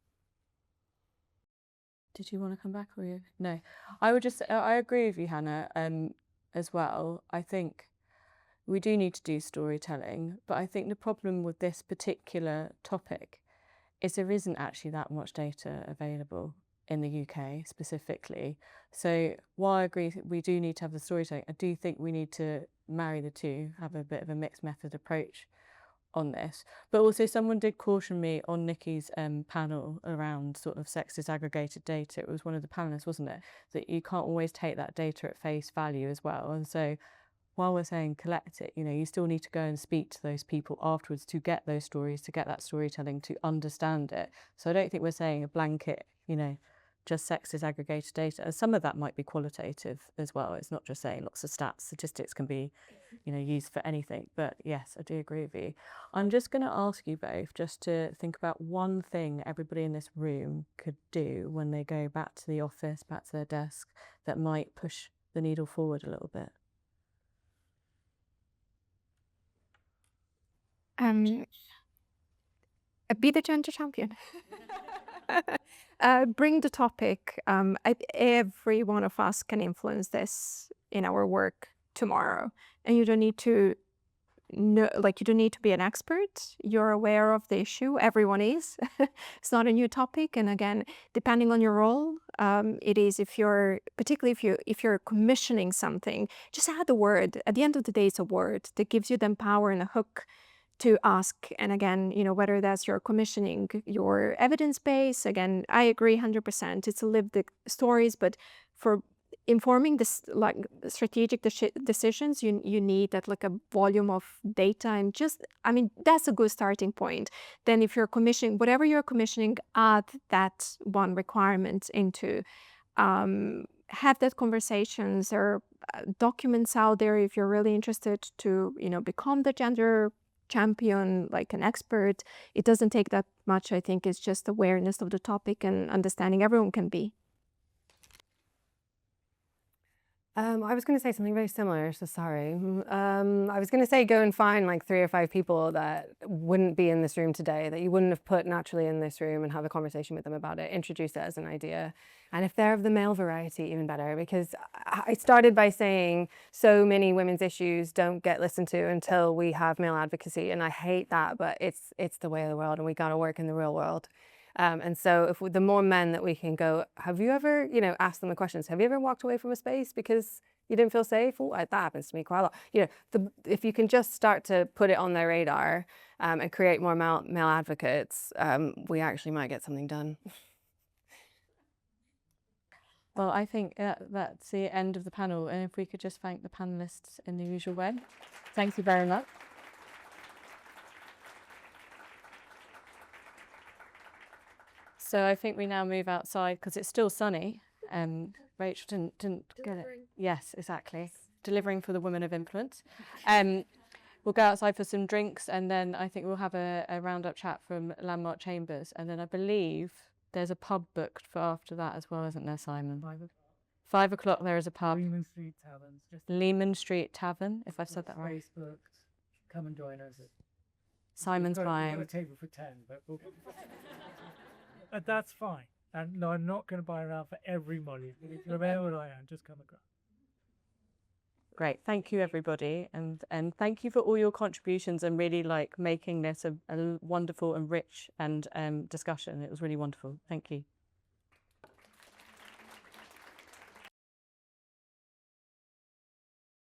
Did you want to come back, or you? No, I agree with you, Hannah, as well. I think we do need to do storytelling, but I think the problem with this particular topic is there isn't actually that much data available in the UK specifically. So while I agree we do need to have the storytelling, I do think we need to marry the two, have a bit of a mixed method approach on this. But also someone did caution me on Nikki's panel around sort of sex disaggregated data. It was one of the panelists, wasn't it? That you can't always take that data at face value as well. And so while we're saying collect it, you still need to go and speak to those people afterwards to get those stories, to get that storytelling, to understand it. So I don't think we're saying a blanket, just sex disaggregated data. Some of that might be qualitative as well. It's not just saying lots of stats. Statistics can be, used for anything. But yes, I do agree with you. I'm just going to ask you both just to think about one thing everybody in this room could do when they go back to the office, back to their desk, that might push the needle forward a little bit. Be the gender champion. Bring the topic. Every one of us can influence this in our work tomorrow, and you don't need to know, you don't need to be an expert. You're aware of the issue. Everyone is. It's not a new topic, and again, depending on your role, it is. Particularly if you're commissioning something, just add the word. At the end of the day, it's a word that gives you the power and a hook to ask. And again, whether that's your commissioning, your evidence base, again, I agree 100%. It's to live the stories, but informing this like strategic decisions, you need that like a volume of data, and just, I mean, that's a good starting point. Then if you're commissioning, whatever you're commissioning, add that one requirement into, have that conversations or documents out there if you're really interested to, you know, become the gender champion, like an expert. It doesn't take that much. I think it's just awareness of the topic and understanding everyone can be. I was going to say something very similar, so sorry. I was going to say go and find like 3 or 5 people that wouldn't be in this room today, that you wouldn't have put naturally in this room, and have a conversation with them about it, introduce it as an idea. And if they're of the male variety, even better, because I started by saying so many women's issues don't get listened to until we have male advocacy, and I hate that, but it's the way of the world, and we got to work in the real world. And so if the more men that we can go, have you ever, you know, ask them the questions, have you ever walked away from a space because you didn't feel safe? Oh, that happens to me quite a lot. You know, if you can just start to put it on their radar and create more male advocates, we actually might get something done. Well, I think that's the end of the panel. And if we could just thank the panelists in the usual way. Thank you very much. So I think we now move outside because it's still sunny. Rachel didn't get it. Yes, exactly. Delivering for the women of influence. We'll go outside for some drinks, and then I think we'll have a round-up chat from Landmark Chambers. And then I believe there's a pub booked for after that as well, isn't there, Simon? 5 o'clock. 5 o'clock there is a pub. Lehman Street Tavern. Lehman Street Tavern, if I've said that right. Booked. Come and join us. Simon's buying. We've got a table for 10, but that's fine. And no, I'm not going to buy around for every molly. Remember what I am, just come across. Great, thank you everybody, and thank you for all your contributions and really like making this a wonderful and rich and discussion. It was really wonderful. Thank you.